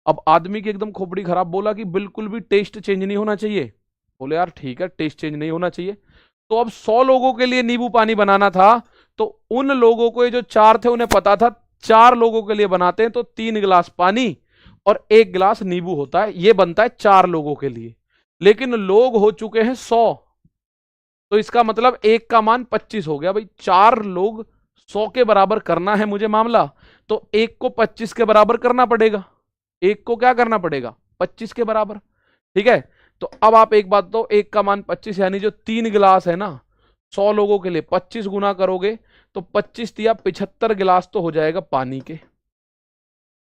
अब आदमी की एकदम खोपड़ी खराब, बोला कि बिल्कुल भी टेस्ट चेंज नहीं होना चाहिए। बोले यार ठीक है, टेस्ट चेंज नहीं होना चाहिए। तो अब 100 लोगों के लिए नींबू पानी बनाना था, तो उन लोगों को, ये जो 4 थे, उन्हें पता था 4 लोगों के लिए बनाते हैं तो 3 गिलास पानी और 1 गिलास नींबू होता है, ये बनता है 4 लोगों के लिए। लेकिन लोग हो चुके हैं 100, तो इसका मतलब 1 का मान 25 हो गया। भाई 4 लोग 100 के बराबर करना है मुझे मामला, तो 1 को 25 के बराबर करना पड़ेगा। 1 को क्या करना पड़ेगा? 25 के बराबर। ठीक है, तो अब आप एक बात, तो 1 का मान 25, यानी जो 3 गिलास है ना 100 लोगों के लिए, 25 गुना करोगे तो 25 या 75 गिलास तो हो जाएगा पानी के,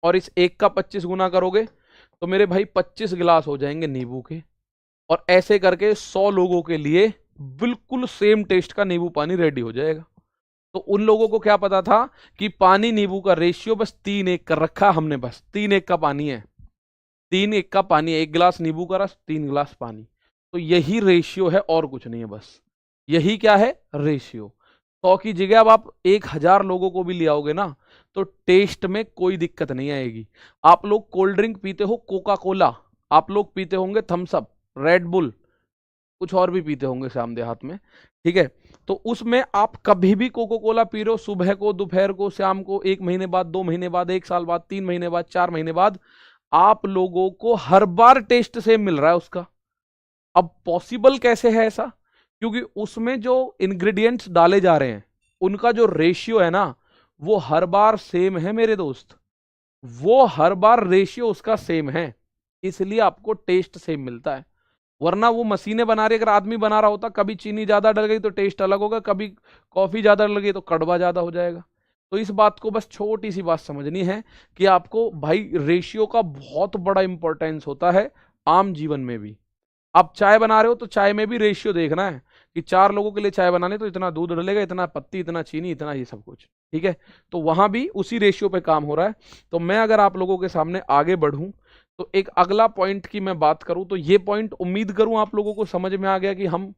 और इस 1 का 25 गुना करोगे तो मेरे भाई 25 गिलास हो जाएंगे नींबू के। और ऐसे करके 100 लोगों के लिए बिल्कुल सेम टेस्ट का नींबू पानी रेडी हो जाएगा। तो उन लोगों को क्या पता था कि पानी नींबू का रेशियो बस 3:1 कर रखा हमने, बस 3:1 का पानी है, 3:1 का पानी, 1 गिलास नींबू का रस, 3 गिलास पानी। तो यही रेशियो है और कुछ नहीं है, बस यही क्या है? रेशियो। 100 की जगह अब आप 1000 लोगों को भी ले आओगे ना, तो टेस्ट में कोई दिक्कत नहीं आएगी। आप लोग कोल्ड ड्रिंक पीते हो, कोका कोला, आप लोग पीते होंगे थम्स अप, रेड बुल, कुछ और भी पीते होंगे शाम देहात में, ठीक है। तो उसमें आप कभी भी कोका कोला पी रहे हो, सुबह को, दोपहर को, शाम को, 1 महीने बाद, 2 महीने बाद, 1 साल बाद, 3 महीने बाद, 4 महीने बाद, आप लोगों को हर बार टेस्ट सेम मिल रहा है उसका। अब पॉसिबल कैसे है ऐसा? क्योंकि उसमें जो इंग्रेडिएंट्स डाले जा रहे हैं उनका जो रेशियो है ना, वो हर बार सेम है मेरे दोस्त, वो हर बार रेशियो उसका सेम है, इसलिए आपको टेस्ट सेम मिलता है। वरना वो मशीनें बना रही, अगर आदमी बना रहा होता, कभी चीनी ज्यादा डल गई तो टेस्ट अलग होगा, कभी कॉफी ज्यादा डल गई तो कड़वा ज्यादा हो जाएगा। तो इस बात को, बस छोटी सी बात समझनी है कि आपको भाई रेशियो का बहुत बड़ा इंपॉर्टेंस होता है आम जीवन में भी। आप चाय बना रहे हो तो चाय में भी रेशियो देखना है कि 4 लोगों के लिए चाय बनाने तो इतना दूध डलेगा, इतना पत्ती, इतना चीनी, इतना ये सब कुछ, ठीक है। तो वहां भी उसी रेशियो पे काम हो रहा है। तो मैं अगर आप लोगों के सामने आगे बढ़ूं तो एक अगला पॉइंट की मैं बात करूं, तो ये पॉइंट उम्मीद करूं आप लोगों को समझ में आ गया कि हम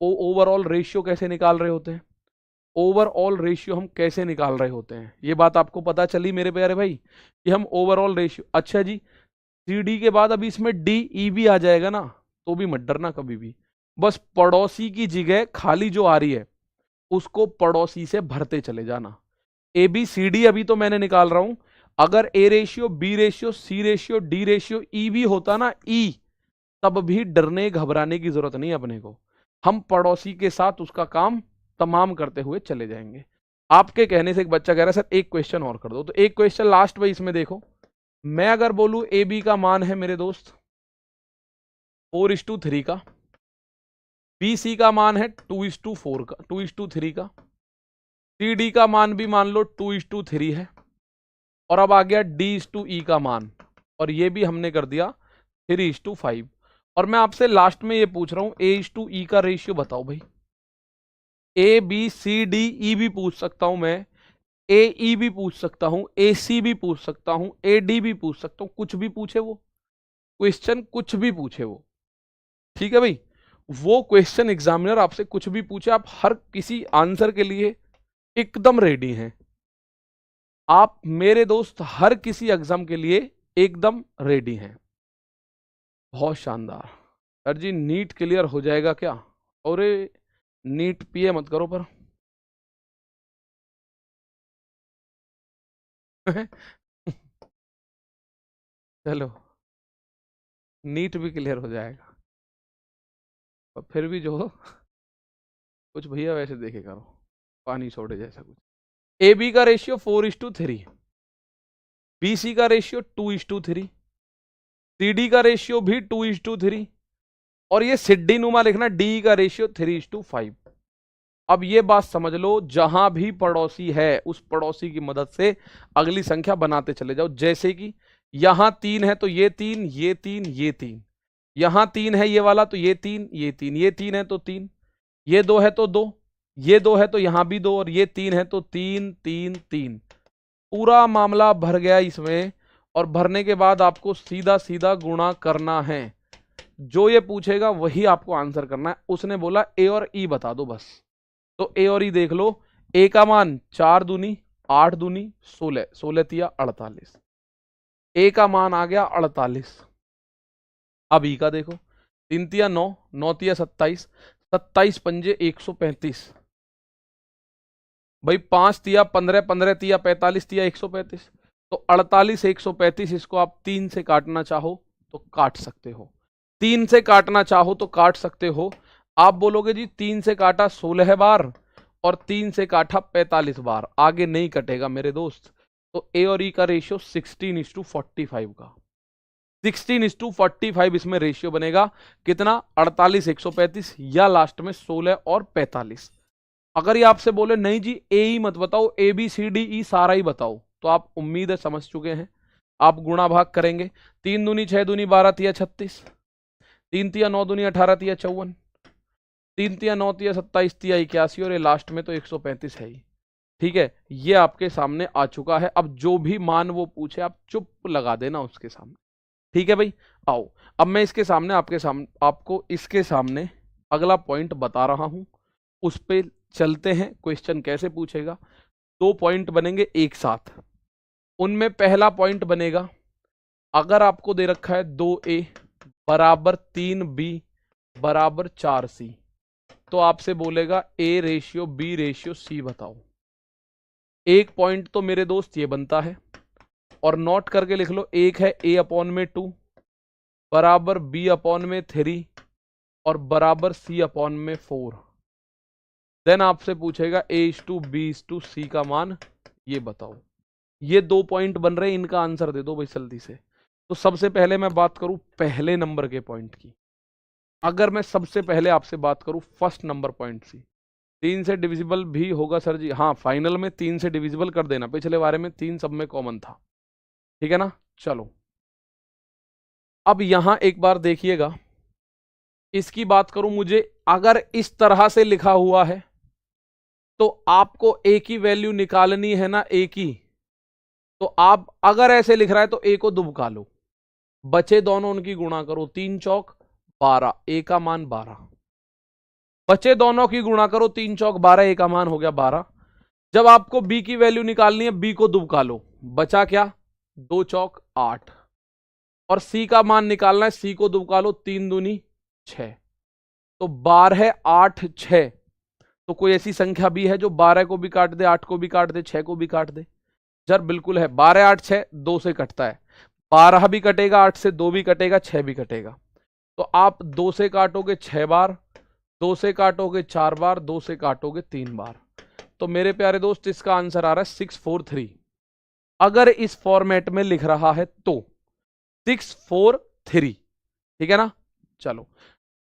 ओवरऑल रेशियो कैसे निकाल रहे होते हैं, ओवरऑल रेशियो हम कैसे निकाल रहे होते हैं। ये बात आपको पता चली मेरे प्यारे भाई कि हम ओवरऑल रेशियो। अच्छा जी, CD के बाद अभी इसमें DE भी आ जाएगा ना, तो भी मत डरना कभी भी, बस पड़ोसी की जगह खाली जो आ रही है उसको पड़ोसी से भरते चले जाना। ABCD अभी तो मैंने निकाल रहा हूं, अगर A ratio, B ratio, C ratio, D ratio, E भी होता ना, E, तब भी डरने घबराने की जरूरत नहीं अपने को, हम पड़ोसी के साथ उसका काम तमाम करते हुए चले जाएंगे। आपके कहने से एक बच्चा कह रहा है सर एक क्वेश्चन और कर दो, तो एक क्वेश्चन लास्ट में इसमें देखो, मैं अगर बोलूं AB का मान है मेरे दोस्त 4:3 का, BC का मान है 2:4 का, 2:3 का, CD का मान भी मान लो 2:3 है, और अब आ गया D/E का मान, और ये भी हमने कर दिया 3:5। और मैं आपसे लास्ट में ये पूछ रहा हूं A/E का रेशियो बताओ भाई। ABCDE भी पूछ सकता हूं मैं, AE भी पूछ सकता हूं, AC भी पूछ सकता हूं, AD भी पूछ सकता हूं, कुछ भी पूछे वो क्वेश्चन, कुछ भी पूछे वो, ठीक है भाई। वो क्वेश्चन एग्जामिनर आपसे कुछ भी पूछे, आप हर किसी आंसर के लिए एकदम रेडी हैं। आप मेरे दोस्त हर किसी एग्जाम के लिए एकदम रेडी हैं। बहुत शानदार सर जी, नीट क्लियर हो जाएगा क्या? और नीट पिए मत करो पर चलो, नीट भी क्लियर हो जाएगा, पर फिर भी जो कुछ भैया वैसे देखे करो, पानी छोड़े जैसा कुछ। AB का रेशियो 4:3, BC का रेशियो 2:3, CD का रेशियो भी 2:3, और ये सिड्डी नुमा लिखना, D का रेशियो 3:5। अब ये बात समझ लो, जहां भी पड़ोसी है उस पड़ोसी की मदद से अगली संख्या बनाते चले जाओ। जैसे कि यहां 3 है तो ये 3, ये 3, ये 3, यहां 3 है ये वाला तो ये 3, ये 3, ये 3 है तो 3, ये 2 है तो 2, ये 2 है तो यहां भी 2, और ये 3 है तो 3 3 3। पूरा मामला भर गया इसमें। और भरने के बाद आपको सीधा सीधा गुणा करना है। जो ये पूछेगा वही आपको आंसर करना है। उसने बोला ए और ई बता दो बस, तो ए और ई देख लो। ए का मान 4 दूनी 8 दूनी 16, 16 तिया 48। ए का मान आ गया 48। अब ई का देखो, 3 तिया 9, 9 तिया 27, 27 पंजे 135। भाई 5 तिया 15, 15 तिया 45 तिया 135। तो 48 135, इसको आप 3 से काटना चाहो तो काट सकते हो, 3 से काटना चाहो तो काट सकते हो। आप बोलोगे जी 3 से काटा 16 बार और 3 से काटा 45 बार, आगे नहीं कटेगा मेरे दोस्त। तो ए और ई का रेशियो 16:45 का, 16:45 इसमें रेशियो बनेगा। कितना? 48 135 या लास्ट में 16 और 45। अगर ये आपसे बोले नहीं जी ए ही मत बताओ, A B C D E सारा ही बताओ, तो आप उम्मीद है समझ चुके हैं। आप गुणा भाग करेंगे। 3 दूनी 6 दूनी 12 तिया 36, 3 तिया 9 दूनी 18 तिया 54, 3 तिया 9 तिया 27 तिया 81, और ये लास्ट में तो 135 है ही। ठीक है, ये आपके सामने आ चुका है। अब जो भी मान वो पूछे आप चुप लगा देना उसके सामने। ठीक है भाई, आओ अब मैं इसके सामने आपको इसके सामने अगला पॉइंट बता रहा हूं, उस पे चलते हैं। क्वेश्चन कैसे पूछेगा? 2 पॉइंट बनेंगे एक साथ। उनमें पहला पॉइंट बनेगा, अगर आपको दे रखा है 2a बराबर 3b बराबर 4c, तो आपसे बोलेगा a ratio b ratio c बताओ। एक पॉइंट तो मेरे दोस्त ये बनता है, और नोट करके लिख लो। एक है a अपॉन में 2 बराबर b अपॉन में 3 और बराबर c अपॉन में 4। देन आपसे पूछेगा a/b/c का मान ये बताओ। ये 2 पॉइंट बन रहे हैं, इनका आंसर दे दो भाई जल्दी से। तो सबसे पहले मैं बात करूं पहले नंबर के पॉइंट की। अगर मैं सबसे पहले आपसे बात करूं फर्स्ट नंबर पॉइंट से, 3 से डिविजिबल भी होगा सर जी? हाँ, फाइनल में 3 से डिविजिबल कर देना, पिछले बारे में 3 सब में कॉमन था। ठीक है ना? चलो अब यहां एक बार देखिएगा, इसकी बात करूं, मुझे अगर इस तरह से लिखा हुआ है तो आपको ए की वैल्यू निकालनी है ना, ए की। तो आप अगर ऐसे लिख रहा है तो ए को दुबका लो, बचे दोनों उनकी गुणा करो, 3 चौक 12, ए का मान 12। बचे दोनों की गुणा करो, 3 चौक 12, ए का मान हो गया 12। जब आपको बी की वैल्यू निकालनी है, बी को दुबका लो, बचा क्या? 2 चौक 8। और सी का मान निकालना है, सी को दुबका लो, 3 दूनी 6। तो 12 8 6। तो कोई ऐसी संख्या भी है जो 12 को भी काट दे, 8 को भी काट दे, 6 को भी काट दे? सर बिल्कुल है। 12 8 6 2 से कटता है, 12 भी कटेगा, 8 से 2 भी कटेगा, 6 भी कटेगा। तो आप 2 से काटोगे 6 बार, 2 से काटोगे 4 बार, 2 से काटोगे 3 बार। तो मेरे प्यारे दोस्त इसका आंसर आ रहा है 643। अगर इस फॉर्मेट में लिख रहा है तो 643। ठीक है ना? चलो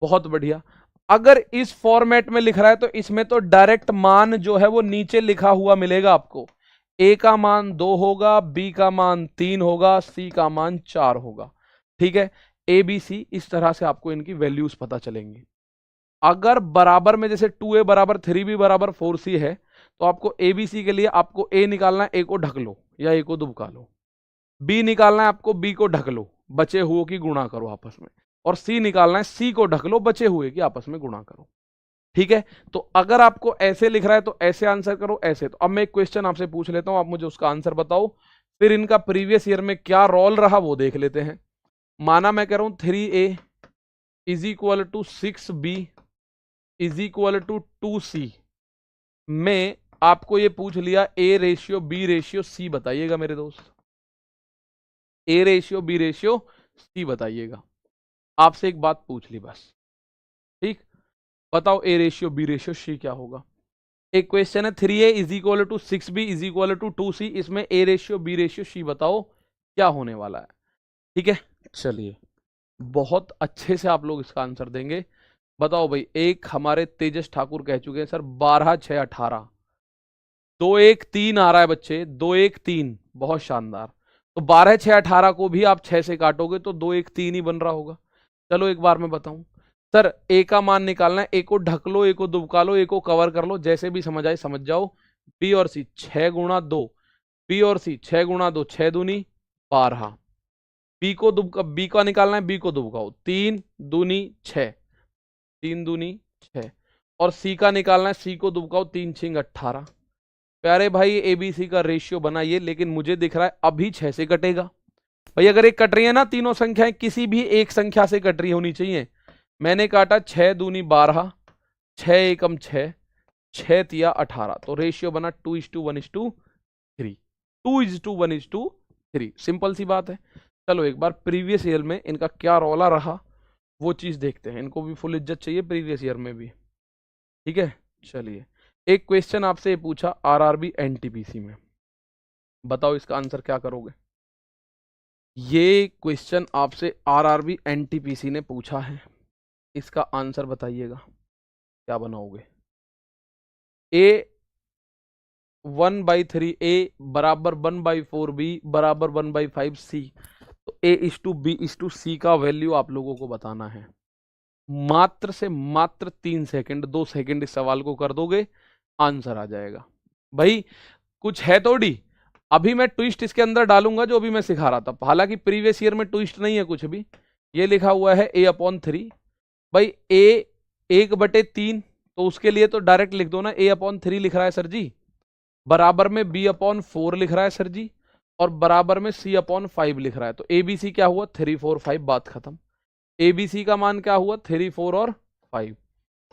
बहुत बढ़िया। अगर इस फॉर्मेट में लिख रहा है तो इसमें तो डायरेक्ट मान जो है वो नीचे लिखा हुआ मिलेगा आपको। ए का मान 2 होगा, बी का मान 3 होगा, सी का मान 4 होगा। ठीक है, ए बी सी, इस तरह से आपको इनकी वैल्यूज पता चलेंगी। अगर बराबर में जैसे 2a बराबर 3b बराबर 4c है, तो आपको ए बी सी के लिए आपको ए निकालना है, ए को ढक लो या ए को दुबका लो। बी निकालना है आपको, बी को ढक लो, बचे हुए की गुणा करो आपस में। और सी निकालना है, सी को ढक लो, बचे हुए की आपस में गुणा करो। ठीक है, तो अगर आपको ऐसे लिख रहा है तो ऐसे आंसर करो, ऐसे। तो अब मैं एक क्वेश्चन आपसे पूछ लेता हूं, आप मुझे उसका आंसर बताओ, फिर इनका प्रीवियस ईयर में क्या रोल रहा वो देख लेते हैं। माना मैं कह रहा हूं 3a is equal to 6b is equal to 2c में आपको ये पूछ लिया a ratio b ratio c बताइएगा मेरे दोस्त। a ratio b ratio c बताइएगा। आपसे एक बात पूछ ली बस। ठीक, बताओ a ratio b ratio c क्या होगा। एक क्वेश्चन है 3a is equal to 6b is equal to 2c, इसमें a ratio b ratio c बताओ क्या होने वाला है। ठीक है, चलिए बहुत अच्छे से आप लोग इसका आंसर देंगे। बताओ भाई, एक हमारे तेजस ठाकुर कह चुके हैं सर 12 6 18, 2 1 3 आ रहा है बच्चे, 2 1 3, बहुत शानदार। तो 12 6 18 को भी आप 6 से काटोगे तो 2 1 3 ही बन रहा होगा। चलो एक बार मैं बताऊं, सर ए का मान निकालना है, ए को ढक लो, ए को दुबका लो, ए को कवर कर लो, जैसे भी समझ आए समझ जाओ। बी और सी 6 गुणा 2, बी और सी 6 गुणा 2 6 दूनी 12। बी को दुबका, बी का निकालना है, बी को दुबकाओ, 3 दूनी 6, 3 दूनी 6। और सी का निकालना है, सी को दुबकाओ, 3 6 18। प्यारे भाई एबीसी का रेशियो बनाइए, लेकिन मुझे दिख रहा है अभी 6 से कटेगा। भाई अगर एक कट रही है ना, तीनों संख्याएं किसी भी एक संख्या से कट रही होनी चाहिए। मैंने काटा 6 दूनी 12, 6 एकम 6, 6 तिया 18, तो रेशियो बना 2:1:3, 2:1:3। सिंपल सी बात है। चलो एक बार प्रीवियस ईयर में इनका क्या रौला रहा वो चीज देखते हैं। इनको भी फुल इज्जत चाहिए प्रीवियस ईयर में भी, ठीक है। चलिए एक क्वेश्चन आपसे पूछा आरआरबी एनटीपीसी में, बताओ इसका आंसर क्या करोगे। ये क्वेश्चन आपसे आरआरबी एनटीपीसी ने पूछा है, इसका आंसर बताइएगा क्या बनाओगे। ए 1/3 ए बराबर 1/4 बी बराबर 1/5 सी। तो A/B/C का वैल्यू आप लोगों को बताना है। मात्र से मात्र 3 सेकंड, 2 सेकंड इस सवाल को कर दोगे, आंसर आ जाएगा। भाई कुछ है थोड़ी, अभी मैं ट्विस्ट इसके अंदर डालूंगा जो अभी मैं सिखा रहा था। हालांकि प्रीवियस ईयर में ट्विस्ट नहीं है कुछ भी। ये लिखा हुआ है A/3। भाई A 1/3, तो उसके लिए तो डायरेक्ट लिख दो ना, A/3 लिख रहा है सर जी, बराबर में B/4 लिख रहा है सर जी, और बराबर में C/5 लिख रहा है। तो ABC क्या हुआ 3 4 5, बात खत्म। ABC का मान क्या हुआ 3 4 और 5।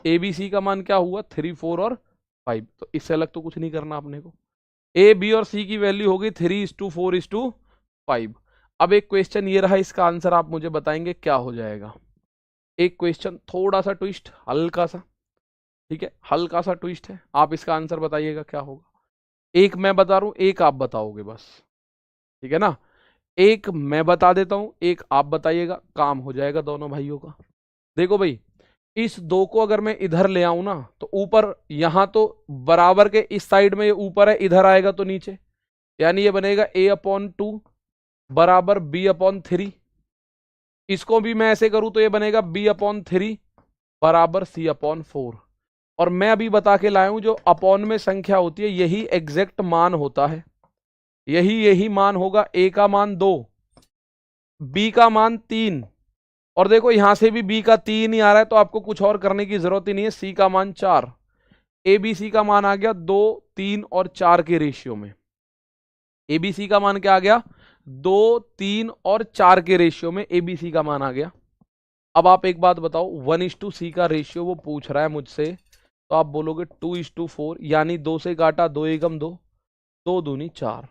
ABC का मान क्या हुआ 3 4 और 5। तो इससे अलग तो कुछ नहीं करना आपने को। A B और C की वैल्यू होगी 3:4:5। अब एक क्वेश्चन ये रहा, इसका आंसर आप मुझे बताएंगे क्या हो जाएगा। एक क्वेश्चन थोड़ा सा ट्विस्ट, हल्का सा, ठीक है, हल्का सा ट्विस्ट है। आप इसका आंसर बताइएगा क्या होगा। एक मैं बता रहा हूं, एक आप बताओगे बस, ठीक है ना। एक मैं बता देता हूं, एक आप बताइएगा, काम हो जाएगा दोनों भाइयों का। देखो भाई, इस 2 को अगर मैं इधर ले आऊं ना, तो ऊपर यहां तो बराबर के इस साइड में ये ऊपर है, इधर आएगा तो नीचे, यानी ये बनेगा A/2 बराबर B/3। इसको भी मैं ऐसे करूं तो ये बनेगा B/3 बराबर C/4। और मैं अभी बता के लाया हूं, जो अपॉन में संख्या होती है यही एग्जैक्ट मान होता है, यही मान होगा। A का मान 2, B का मान 3, और देखो यहां से भी B का 3 ही आ रहा है, तो आपको कुछ और करने की जरूरत ही नहीं है। C का मान 4, ABC का मान आ गया 2 3 और 4 के रेशियो में। ABC का मान क्या आ गया 2 3 और 4 के रेशियो में ABC का मान आ गया। अब आप एक बात बताओ, 1:C का रेशियो वो पूछ रहा है मुझसे, तो आप बोलोगे 2:4, यानी 2 से काटा 2 एकम 2, 2 दूनी 4।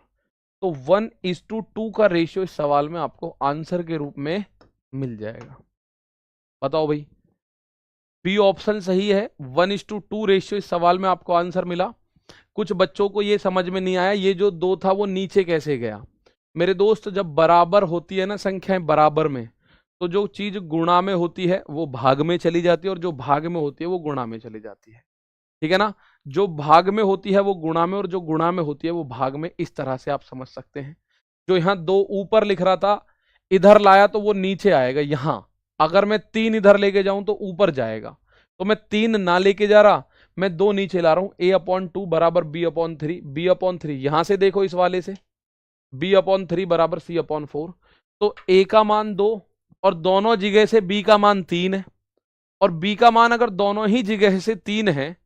तो 1:2 का रेशियो इस सवाल में आपको आंसर के रूप में मिल जाएगा। बताओ भाई, बी ऑप्शन सही है, 1:2 रेशियो इस सवाल में आपको आंसर मिला। कुछ बच्चों को ये समझ में नहीं आया, ये जो 2 था वो नीचे कैसे गया। मेरे दोस्त, जब बराबर होती है ना संख्याएं बराबर में, तो जो चीज गुणा में होती है वो भाग में चली जाती है, और जो भाग में होती है वो गुणा में चली जाती है, ठीक है ना। जो भाग में होती है वो गुणा में, और जो गुणा में होती है वो भाग में। इस तरह से आप समझ सकते हैं। जो यहाँ 2 ऊपर लिख रहा था, इधर लाया तो वो नीचे आएगा यहां। अगर मैं 3 इधर लेके जाऊं तो ऊपर जाएगा, तो मैं 3 ना लेके जा रहा, मैं 2 नीचे ला रहा हूं। A/2 बराबर B/3, B/3 यहां से देखो इस वाले से, B/3 बराबर C/4। तो A का मान 2, और दोनों जगह से B का मान 3 है, और B का मान अगर दोनों ही जगह से 3 है,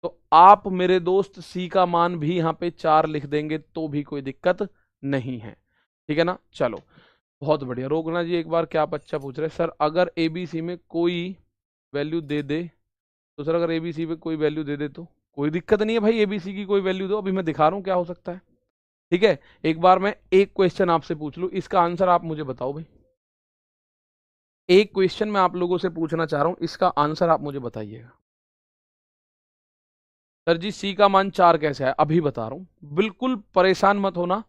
तो आप मेरे दोस्त C का मान भी यहां पे 4 लिख देंगे तो भी कोई दिक्कत नहीं है, ठीक है ना। चलो बहुत बढ़िया। रोकना जी एक बार, क्या बच्चा पूछ रहे सर, अगर ABC में कोई वैल्यू दे दे, तो सर अगर ABC पे कोई वैल्यू दे दे तो कोई दिक्कत नहीं है भाई, ABC की कोई वैल्यू दो, अभी मैं दिखा रहा हूं क्या हो सकता है, ठीक है। एक बार मैं एक क्वेश्चन आपसे पूछ लूं, इसका आंसर आप मुझे बताओ भाई। एक क्वेश्चन मैं आप लोगों से पूछना चाह रहा हूं, इसका आंसर आप मुझे बताइएगा। सर जी C का मान 4 कैसे है, अभी बता रहा हूं, बिल्कुल परेशान मत होना,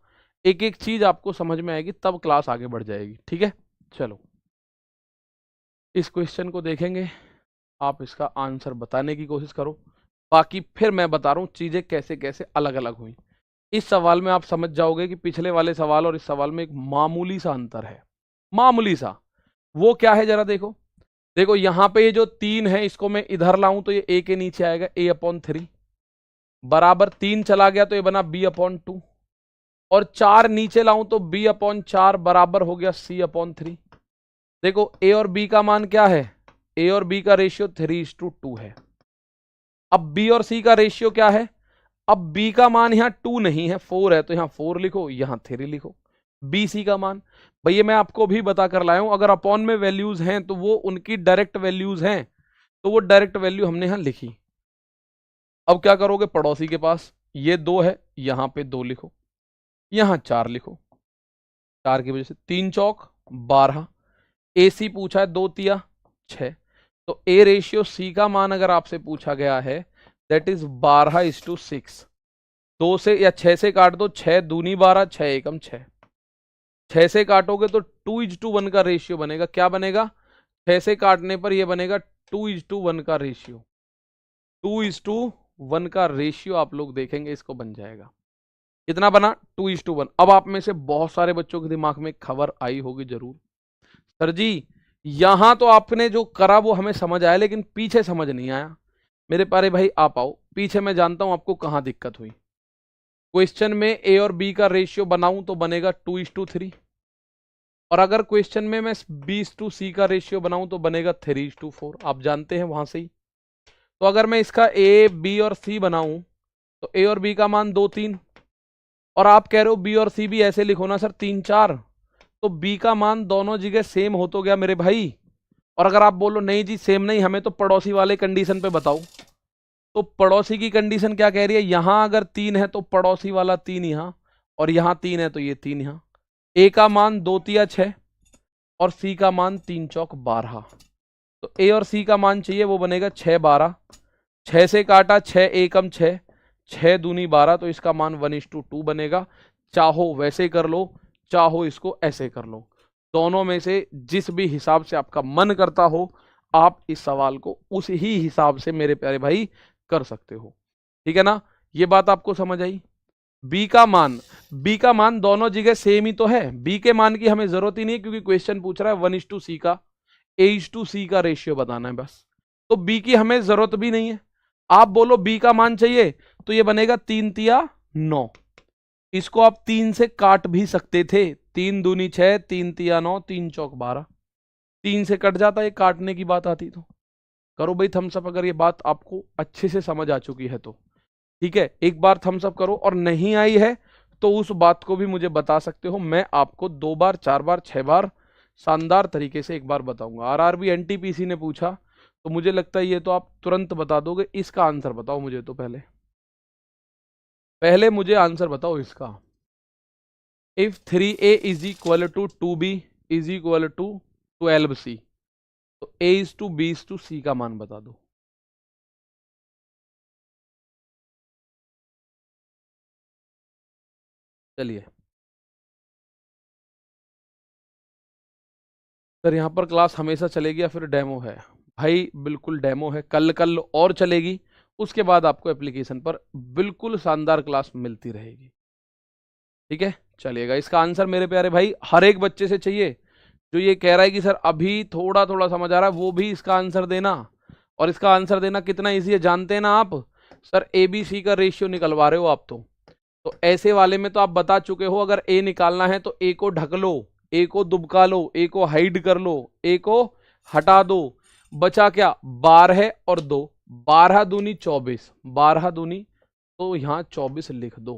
एक एक चीज आपको समझ में आएगी तब क्लास आगे बढ़ जाएगी, ठीक है। चलो इस क्वेश्चन को देखेंगे, आप इसका आंसर बताने की कोशिश करो, बाकी फिर मैं बता रहा हूं चीजें कैसे कैसे अलग अलग हुई। इस सवाल में आप समझ जाओगे कि पिछले वाले सवाल और इस सवाल में एक मामूली सा अंतर है, मामूली सा। वो क्या है जरा देखो। देखो यहां पे ये जो 3 है इसको मैं इधर लाऊं तो ये a के नीचे आएगा a/3 बराबर 3 चला गया तो ये बना b/2 और 4 नीचे लाऊं तो b/4 बराबर हो गया c/3। देखो a और b का मान क्या है, a और b का रेशियो 3:2 है। अब b और c का रेशियो क्या है, अब b का मान यहां 2 नहीं है 4 है तो यहां 4 लिखो यहां 3 लिखो। b c का मान भैया मैं आपको भी बता कर लाया हूं, अगर अपॉन में वैल्यूज हैं तो वो उनकी डायरेक्ट वैल्यूज हैं, तो वो डायरेक्ट वैल्यू हमने यहां लिखी। अब क्या करोगे, पड़ोसी के पास ये 2 है यहां पे 2 लिखो, यहां 4 लिखो, 4 की वजह से 3 चौक 12, AC पूछा है 2 तिया 6, तो A रेशियो C का मान अगर आपसे पूछा गया है दैट इज 12:6। 2 से या 6 से काट दो, 6 दूनी 12, 6 एकम 6, 6 से काटोगे तो 2:1 का रेशियो बनेगा। क्या बनेगा, 6 से काटने पर यह बनेगा 2:1 का रेशियो, 2:1 का रेशियो आप लोग देखेंगे इसको बन जाएगा। कितना बना, 2:1। अब आप में से बहुत सारे बच्चों के दिमाग में खबर आई होगी जरूर, सर जी यहां तो आपने जो करा वो हमें समझ आया लेकिन पीछे समझ नहीं आया। मेरे प्यारे भाई आप आओ पीछे, मैं जानता हूं आपको कहां दिक्कत हुई। क्वेश्चन में A और B का रेशियो बनाऊं तो बनेगा 2:3, और अगर क्वेश्चन में मैं B/C का रेशियो बनाऊं तो बनेगा 3:4। आप जानते हैं वहां से ही। तो अगर मैं इसका A, B और C बनाऊं तो A और B का मान 2, 3, और आप कह रहे हो B और C भी ऐसे लिखो ना सर 3, 4, तो B का मान दोनों जगह सेम हो तो गया मेरे भाई। और अगर आप बोलो नहीं जी सेम नहीं, हमें तो पड़ोसी वाले कंडीशन पे बताओ, तो पड़ोसी की कंडीशन क्या कह रही है, यहां अगर 3 है तो पड़ोसी वाला 3 यहां, और यहां 3 है तो ये 3 यहां। A का मान 2 तिया 6 और C का मान 3 चौक 12, तो A और C का मान चाहिए वो बनेगा 6, 12, 6 से काटा 6 एकम 6, 6 दूनी 12, तो इसका मान 1:2 बनेगा। चाहो वैसे कर लो, चाहो इसको ऐसे कर लो, दोनों में से जिस भी हिसाब से आपका मन करता हो आप इस सवाल को उस ही हिसाब से मेरे प्यारे भाई कर सकते हो। ठीक है ना, ये बात आपको समझ आई। B का मान दोनों जगह सेम ही तो है, B के मान की हमें जरूरत ही नहीं है क्योंकि क्वेश्चन पूछ रहा है 1:C का A/C का रेशियो बताना है बस, तो B की हमें जरूरत भी नहीं है। आप बोलो B का मान चाहिए तो ये बनेगा 3 तिया 9, इसको आप 3 से काट भी सकते थे, 3 दूनी 6, 3 तिया 9, 3 चौक 12, 3 से कट जाता, ये काटने की बात आती तो। करो भाई थम्स अप अगर ये बात आपको अच्छे से समझ आ चुकी है तो, ठीक है एक बार थम्स अप करो, और नहीं आई है तो उस बात को भी मुझे बता सकते हो, मैं आपको 2 बार 4 बार 6 बार शानदार तरीके से एक बार बताऊंगा। आरआरबी एनटीपीसी ने पूछा तो मुझे लगता है ये तो आप तुरंत बता दोगे। इसका आंसर बताओ मुझे, तो पहले मुझे आंसर बताओ इसका। If 3A is equal to 2B is equal to 12C, तो A/B/C का मान बता दो। चलिए सर यहाँ पर क्लास हमेशा चलेगी या फिर डेमो है? भाई बिल्कुल डेमो है, कल और चलेगी, उसके बाद आपको एप्लीकेशन पर बिल्कुल शानदार क्लास मिलती रहेगी। ठीक है चलिएगा, इसका आंसर मेरे प्यारे भाई हर एक बच्चे से चाहिए जो ये कह रहा है कि सर अभी थोड़ा थोड़ा समझ आ रहा है, वो भी इसका आंसर देना। और इसका आंसर देना कितना ईजी है जानते हैं ना आप, सर ABC का रेशियो निकलवा रहे हो आप तो ऐसे वाले में तो आप बता चुके हो, अगर A निकालना है तो A को ढक लो, A को दुबका लो, A को हाइड कर लो, A को हटा दो, बचा क्या 12 और 2, 12 दूनी 24, 12 दूनी तो यहां 24 लिख दो।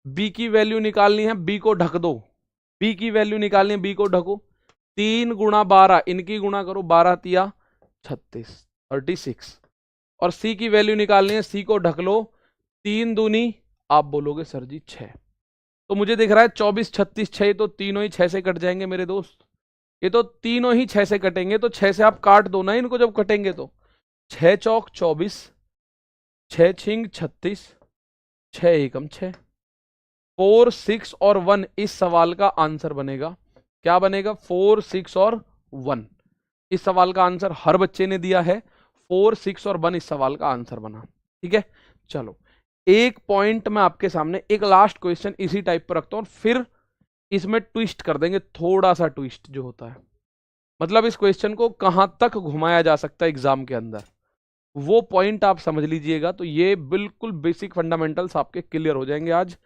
B की वैल्यू निकालनी है, B को ढक दो, B की वैल्यू निकालनी है, B को ढको, 3 गुणा 12 इनकी गुणा करो, 12 तिया 36, 36, और C की वैल्यू निकालनी है, C को ढक लो, 3 दूनी आप बोलोगे सर जी 6, तो मुझे दिख रहा है 24, 36, 6, तो तीनों ही 6 से कट जाएंगे मेरे दोस्त, ये तो तीनों ही 6 से कटेंगे, तो 6 से आप काट दो ना इनको जब कटेंगे तो, 6 चौक 24, 6 छिंग 36, 6 एकम 6, 4, 6 और 1 इस सवाल का आंसर बनेगा। क्या बनेगा 4, 6 और 1, इस सवाल का आंसर हर बच्चे ने दिया है, 4, 6 और 1 इस सवाल का आंसर बना। ठीक है चलो एक पॉइंट मैं आपके सामने एक लास्ट क्वेश्चन इसी टाइप पर रखता हूं, फिर इसमें ट्विस्ट कर देंगे, थोड़ा सा ट्विस्ट जो होता है। मतलब इस क्वेश्चन को कहां तक घुमाया जा सकता है एग्जाम के अंदर, वो पॉइंट आप समझ लीजिएगा। तो ये बिल्कुल बेसिक फंडामेंटल्स आपके क्लियर हो जाएंगे आज।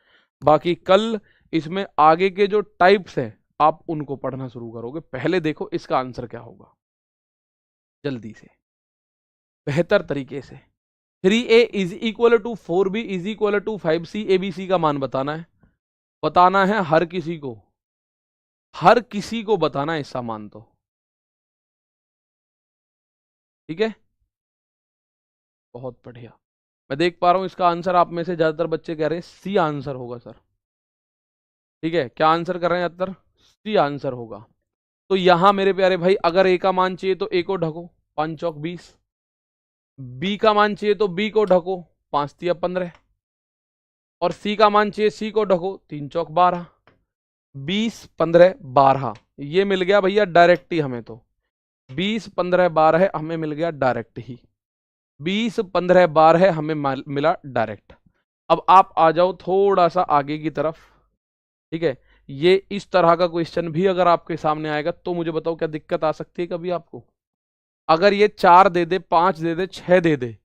बाकी कल इसमें आगे के जो टाइप्स हैं आप उनको पढ़ना शुरू करोगे। पहले देखो इसका आंसर क्या होगा जल्दी से, बेहतर तरीके से। 3a is equal to 4b is equal to 5c, ABC का मान बताना है। बताना है हर किसी को, हर किसी को बताना है इसका मान। तो ठीक है, बहुत बढ़िया। मैं देख पा रहा हूं इसका आंसर आप में से ज्यादातर बच्चे कह रहे हैं सी आंसर होगा सर। ठीक है, क्या आंसर कर रहे हैं ज्यादातर? सी आंसर होगा। तो यहां मेरे प्यारे भाई अगर ए का मान चाहिए तो ए को ढको, 5 चौक 20। बी का मान चाहिए तो बी को ढको, 5 तिया 15। और सी का मान चाहिए, सी को ढको, 3 चौक 12। 20 15 12, ये मिल गया भैया डायरेक्ट ही हमें। तो 20 15 12 हमें मिल गया डायरेक्ट ही, 20 15 12 हमें मिला डायरेक्ट। अब आप आ जाओ थोड़ा सा आगे की तरफ। ठीक है, ये इस तरह का क्वेश्चन भी अगर आपके सामने आएगा तो मुझे बताओ क्या दिक्कत आ सकती है कभी आपको? अगर ये 4 दे दे, 5 दे दे, 6 दे दे,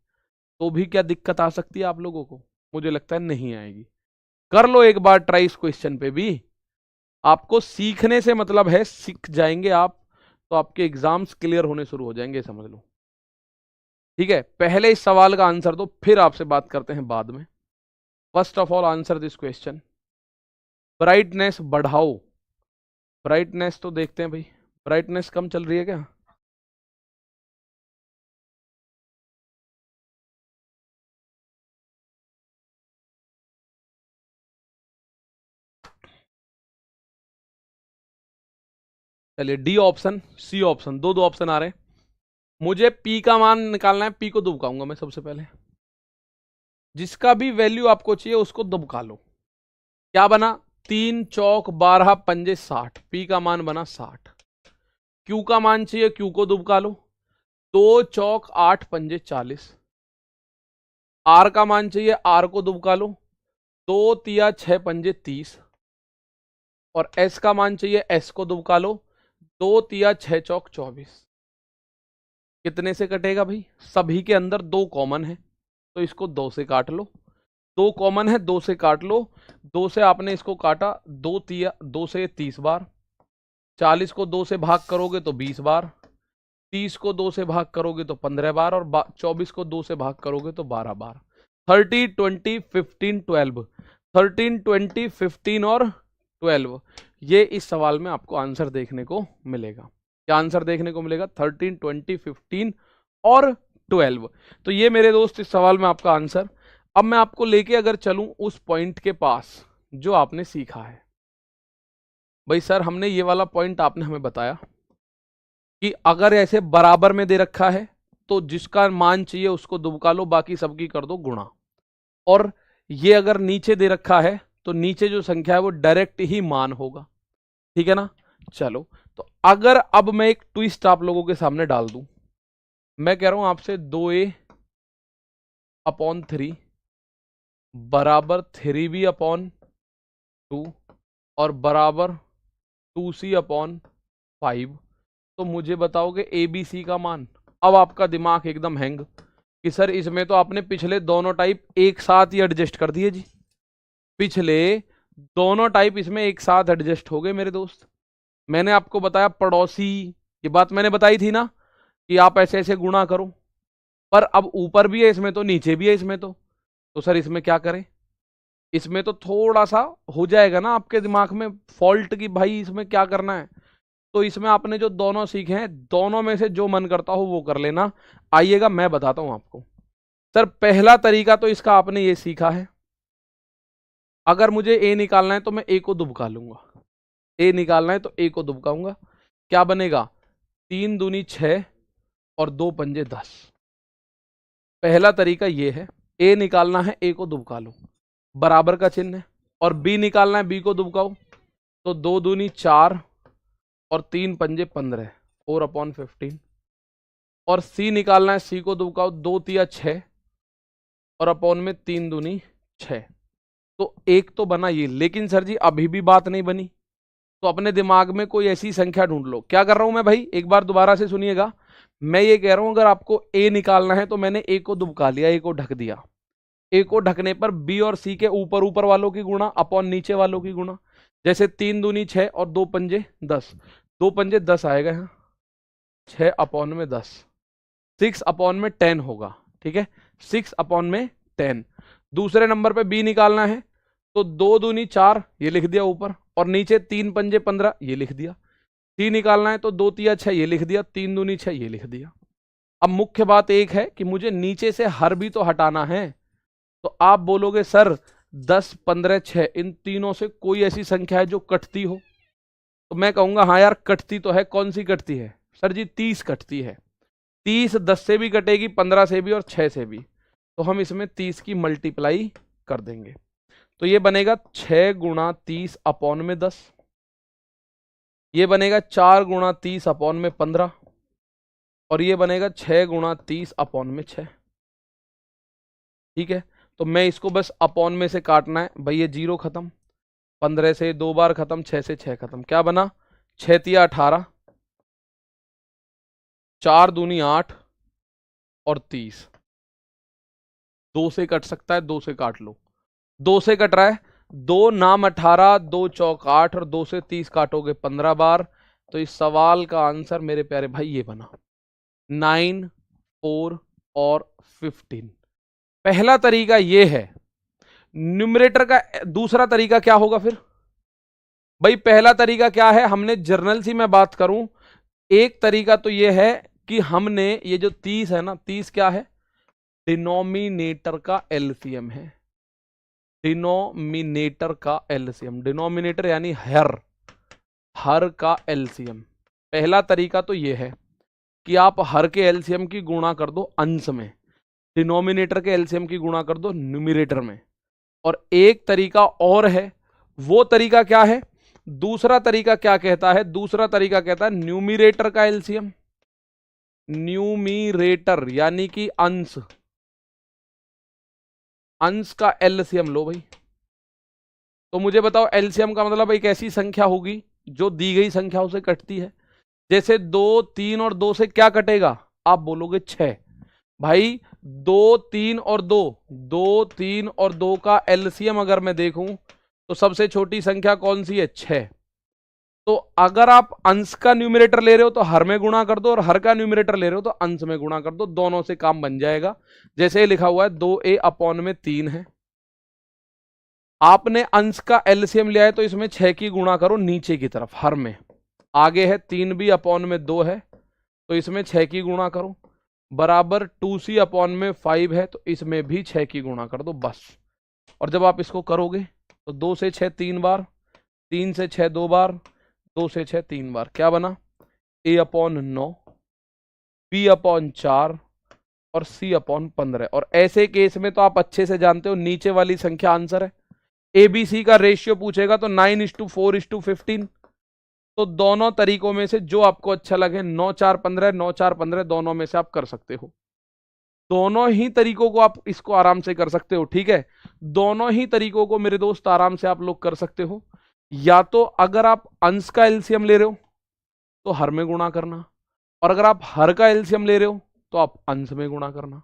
तो भी क्या दिक्कत आ सकती है आप लोगों को? मुझे लगता है नहीं आएगी। कर लो एक बार ट्राई इस क्वेश्चन पे भी। आपको सीखने से मतलब है, सीख जाएंगे आप तो आपके एग्जाम्स क्लियर होने शुरू हो जाएंगे, समझ लो। ठीक है, पहले इस सवाल का आंसर दो, फिर आपसे बात करते हैं बाद में। First of all answer this question. Brightness बढ़ाओ। ब्राइटनेस तो देखते हैं भाई, ब्राइटनेस कम चल रही है क्या? चलिए डी ऑप्शन, सी ऑप्शन, दो दो ऑप्शन आ रहे हैं। मुझे पी का मान निकालना है, पी को दुबकाऊंगा मैं सबसे पहले। जिसका भी वैल्यू आपको चाहिए उसको दुबका लो। क्या बना? 3 चौक 12 पंजे 60, पी का मान बना 60। क्यू का मान चाहिए, क्यू को दुबका लो, 2 चौक 8 पंजे 40। आर का मान चाहिए, आर को दुबका लो, 2 तिया 6 पंजे 30। और एस का मान चाहिए, एस को दुबका लो, 2 तिया 6 चौक 24। कितने से कटेगा भाई? सभी के अंदर 2 कॉमन है तो इसको 2 से काट लो। 2 कॉमन है, 2 से काट लो। 2 से आपने इसको काटा, 2 तिया 2 से 30 बार। 40 को 2 से भाग करोगे तो 20 बार। 30 को 2 से भाग करोगे तो 15 बार। और 24 को 2 से भाग करोगे तो 12 बार। 30 20 15 12, 13 20 15 और 12, ये इस सवाल में आपको आंसर देखने को मिलेगा। क्या आंसर देखने को मिलेगा? 13 20 15 और 12। तो ये मेरे दोस्त इस सवाल में आपका आंसर। अब मैं आपको लेके अगर चलूं उस पॉइंट के पास जो आपने सीखा है। भाई सर हमने ये वाला पॉइंट आपने हमें बताया कि अगर ऐसे बराबर में दे रखा है तो जिसका मान चाहिए उसको दुबका लो, बाकी सबकी कर दो गुणा। और ये अगर नीचे दे रखा है तो नीचे जो संख्या है वो डायरेक्ट ही मान होगा। ठीक है ना? चलो, तो अगर अब मैं एक ट्विस्ट आप लोगों के सामने डाल दूं, मैं कह रहा हूं आपसे 2a/3 बराबर 3b/2 और बराबर 2c/5, तो मुझे बताओगे ए बी सी का मान। अब आपका दिमाग एकदम हैंग कि सर इसमें तो आपने पिछले दोनों टाइप एक साथ ही एडजस्ट कर दिए जी। पिछले दोनों टाइप इसमें एक साथ एडजस्ट हो गए मेरे दोस्त। मैंने आपको बताया पड़ोसी, ये बात मैंने बताई थी ना कि आप ऐसे ऐसे गुणा करो। पर अब ऊपर भी है इसमें तो नीचे भी है इसमें तो सर इसमें क्या करें? इसमें तो थोड़ा सा हो जाएगा ना आपके दिमाग में फॉल्ट की भाई इसमें क्या करना है। तो इसमें आपने जो दोनों सीखे हैं दोनों में से जो मन करता हो वो कर लेना। आइएगा मैं बताता हूं आपको। सर पहला तरीका तो इसका आपने ये सीखा है, अगर मुझे ए निकालना है तो मैं ए को दुबका लूंगा। ए निकालना है तो ए को दुबकाऊंगा। क्या बनेगा? 3 दूनी 6 और 2 पंजे 10। पहला तरीका ये है। ए निकालना है, ए को दुबका लो, बराबर का चिन्ह है। और बी निकालना है, बी को दुबकाओ, तो 2 दूनी 4 और 3 पंजे 15, 4/15। और सी निकालना है, सी को दुबकाओ, 2 तिया 6 और अपॉन में 3 दूनी 6। तो एक तो बना ये, लेकिन सर जी अभी भी बात नहीं बनी। तो अपने दिमाग में कोई ऐसी संख्या ढूंढ लो। क्या कर रहा हूं मैं भाई, एक बार दोबारा से सुनिएगा। मैं ये कह रहा हूं अगर आपको ए निकालना है तो मैंने ए को दुबका लिया, ए को ढक दिया। ए को ढकने पर बी और सी के ऊपर ऊपर वालों की गुणा अपॉन नीचे वालों की गुणा। जैसे 3 दूनी 6 और 2 पंजे 10, 2 पंजे 10 आएगा यहाँ, 6 अपॉन में 10, 6 अपॉन में 10 होगा, ठीक है, 6 अपॉन में 10। दूसरे नंबर पे बी निकालना है तो 2 दूनी 4 ये लिख दिया ऊपर, और नीचे 3 पंजे 15 ये लिख दिया। सी निकालना है तो 2 तिया 6 ये लिख दिया, 3 दूनी 6 ये लिख दिया। अब मुख्य बात एक है कि मुझे नीचे से हर भी तो हटाना है। तो आप बोलोगे सर 10 15 6 इन तीनों से कोई ऐसी संख्या है जो कटती हो? तो मैं कहूंगा हाँ यार कटती तो है। कौन सी कटती है सर जी? 30 कटती है। 30 10 से भी कटेगी, 15 से भी और 6 से भी। तो हम इसमें 30 की मल्टीप्लाई कर देंगे तो ये बनेगा 6 गुणा 30 अपॉन में 10, ये बनेगा 4 गुणा 30 अपॉन में 15, और ये बनेगा 6 गुणा 30 अपॉन में 6। ठीक है, तो मैं इसको बस अपॉन में से काटना है भाई, ये 0 खत्म, 15 से 2 बार खत्म, 6 से 6 खत्म। क्या बना? 6 तिया 18, 4 दूनी 8 और 30। 2 से कट सकता है, 2 से काट लो। 2 से कट रहा है, 2 नाम 18, 2 चौक 8 और 2 से 30 काटोगे 15 बार। तो इस सवाल का आंसर मेरे प्यारे भाई ये बना 9, 4 और 15। पहला तरीका ये है। न्यूमरेटर का दूसरा तरीका क्या होगा फिर भाई? पहला तरीका क्या है? हमने जर्नल सी मैं बात करूं, एक तरीका तो ये है कि हमने ये जो 30 है ना, 30 क्या है? डिनोमिनेटर का एलसीएम है। डिनोमिनेटर का एलसीएम, डिनोमिनेटर यानी हर का एलसीएम। पहला तरीका तो ये है कि आप हर के एलसीएम की गुणा कर दो अंश में, डिनोमिनेटर के एलसीएम की गुणा कर दो न्यूमरेटर में। और एक तरीका और है, वो तरीका क्या है? दूसरा तरीका क्या कहता है? दूसरा तरीका कहता है न्यूमरेटर का एलसीएम, न्यूमरेटर यानी कि अंश, अंश का एलसीएम लो भाई। तो मुझे बताओ एलसीएम का मतलब एक ऐसी संख्या होगी जो दी गई संख्याओं से कटती है। जैसे 2 3 और 2 से क्या कटेगा? आप बोलोगे 6। भाई 2 3 और 2, 2 3 और 2 का एलसीएम अगर मैं देखूं तो सबसे छोटी संख्या कौन सी है? 6। तो अगर आप अंश का न्यूमरेटर ले रहे हो तो हर में गुणा कर दो, और हर का न्यूमरेटर ले रहे हो तो अंश में गुणा कर दो, दोनों से काम बन जाएगा। जैसे लिखा हुआ है 2a अपॉन में 3 है, आपने अंश का एलसीएम लिया है तो इसमें 6 की गुणा करो नीचे की तरफ हर में। आगे है 3b अपॉन में 2 है तो इसमें 6 की गुणा करो, बराबर 2c अपॉन में 5 है तो इसमें भी 6 की गुणा कर दो बस। और जब आप इसको करोगे तो 2 से 6 3 बार, 3 से 6 2 बार, 2 से 6 3 बार। क्या बना? a अपॉन 9, b अपॉन 4 और c अपॉन 15। और ऐसे केस में तो आप अच्छे से जानते हो नीचे वाली संख्या आंसर है। ABC का रेशियो पूछेगा तो 9:4:15। तो दोनों तरीकों में से जो आपको अच्छा लगे, 9 4 15, 9 4 15, दोनों में से आप कर सकते हो। दोनों ही तरीकों को आप इसको आराम से कर सकते हो, ठीक है। दोनों ही तरीकों को मेरे दोस्त आराम से आप लोग कर सकते हो। या तो अगर आप अंश का एलसीएम ले रहे हो तो हर में गुणा करना, और अगर आप हर का एलसीएम ले रहे हो तो आप अंश में गुणा करना,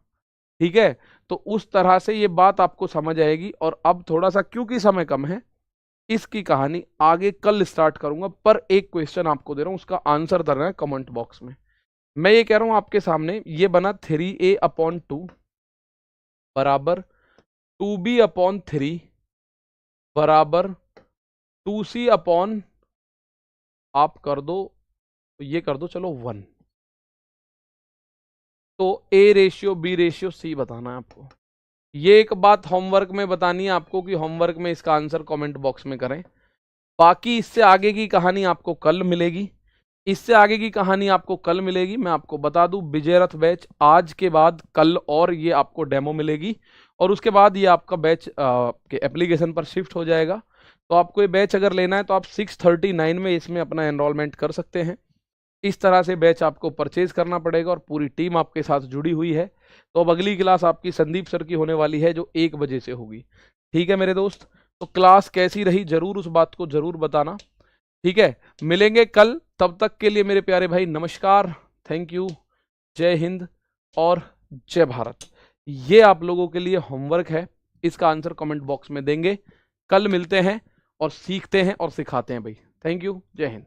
ठीक है। तो उस तरह से ये बात आपको समझ आएगी। और अब थोड़ा सा क्योंकि समय कम है, इसकी कहानी आगे कल स्टार्ट करूंगा, पर एक क्वेश्चन आपको दे रहा हूं, उसका आंसर देना है कमेंट बॉक्स में। मैं ये कह रहा हूं आपके सामने, ये बना 3a अपॉन 2 बराबर 2b अपॉन 3 बराबर 2c अपॉन, आप कर दो तो ये कर दो चलो 1। तो a ratio b ratio c बताना है आपको। ये एक बात होमवर्क में बतानी है आपको कि होमवर्क में इसका आंसर कमेंट बॉक्स में करें। बाकी इससे आगे की कहानी आपको कल मिलेगी, इससे आगे की कहानी आपको कल मिलेगी। मैं आपको बता दूं विजयरथ बैच आज के बाद कल और ये आपको डेमो मिलेगी, और उसके बाद ये आपका बैच के एप्लीकेशन पर शिफ्ट हो जाएगा। तो आपको ये बैच अगर लेना है तो आप 639 में इसमें अपना एनरोलमेंट कर सकते हैं। इस तरह से बैच आपको परचेज करना पड़ेगा, और पूरी टीम आपके साथ जुड़ी हुई है। तो अब अगली क्लास आपकी संदीप सर की होने वाली है जो 1 बजे से होगी, ठीक है मेरे दोस्त। तो क्लास कैसी रही जरूर उस बात को जरूर बताना। ठीक है, मिलेंगे कल, तब तक के लिए मेरे प्यारे भाई नमस्कार, थैंक यू, जय हिंद और जय भारत। ये आप लोगों के लिए होमवर्क है, इसका आंसर कमेंट बॉक्स में देंगे। कल मिलते हैं और सीखते हैं और सिखाते हैं भाई। थैंक यू, जय हिंद।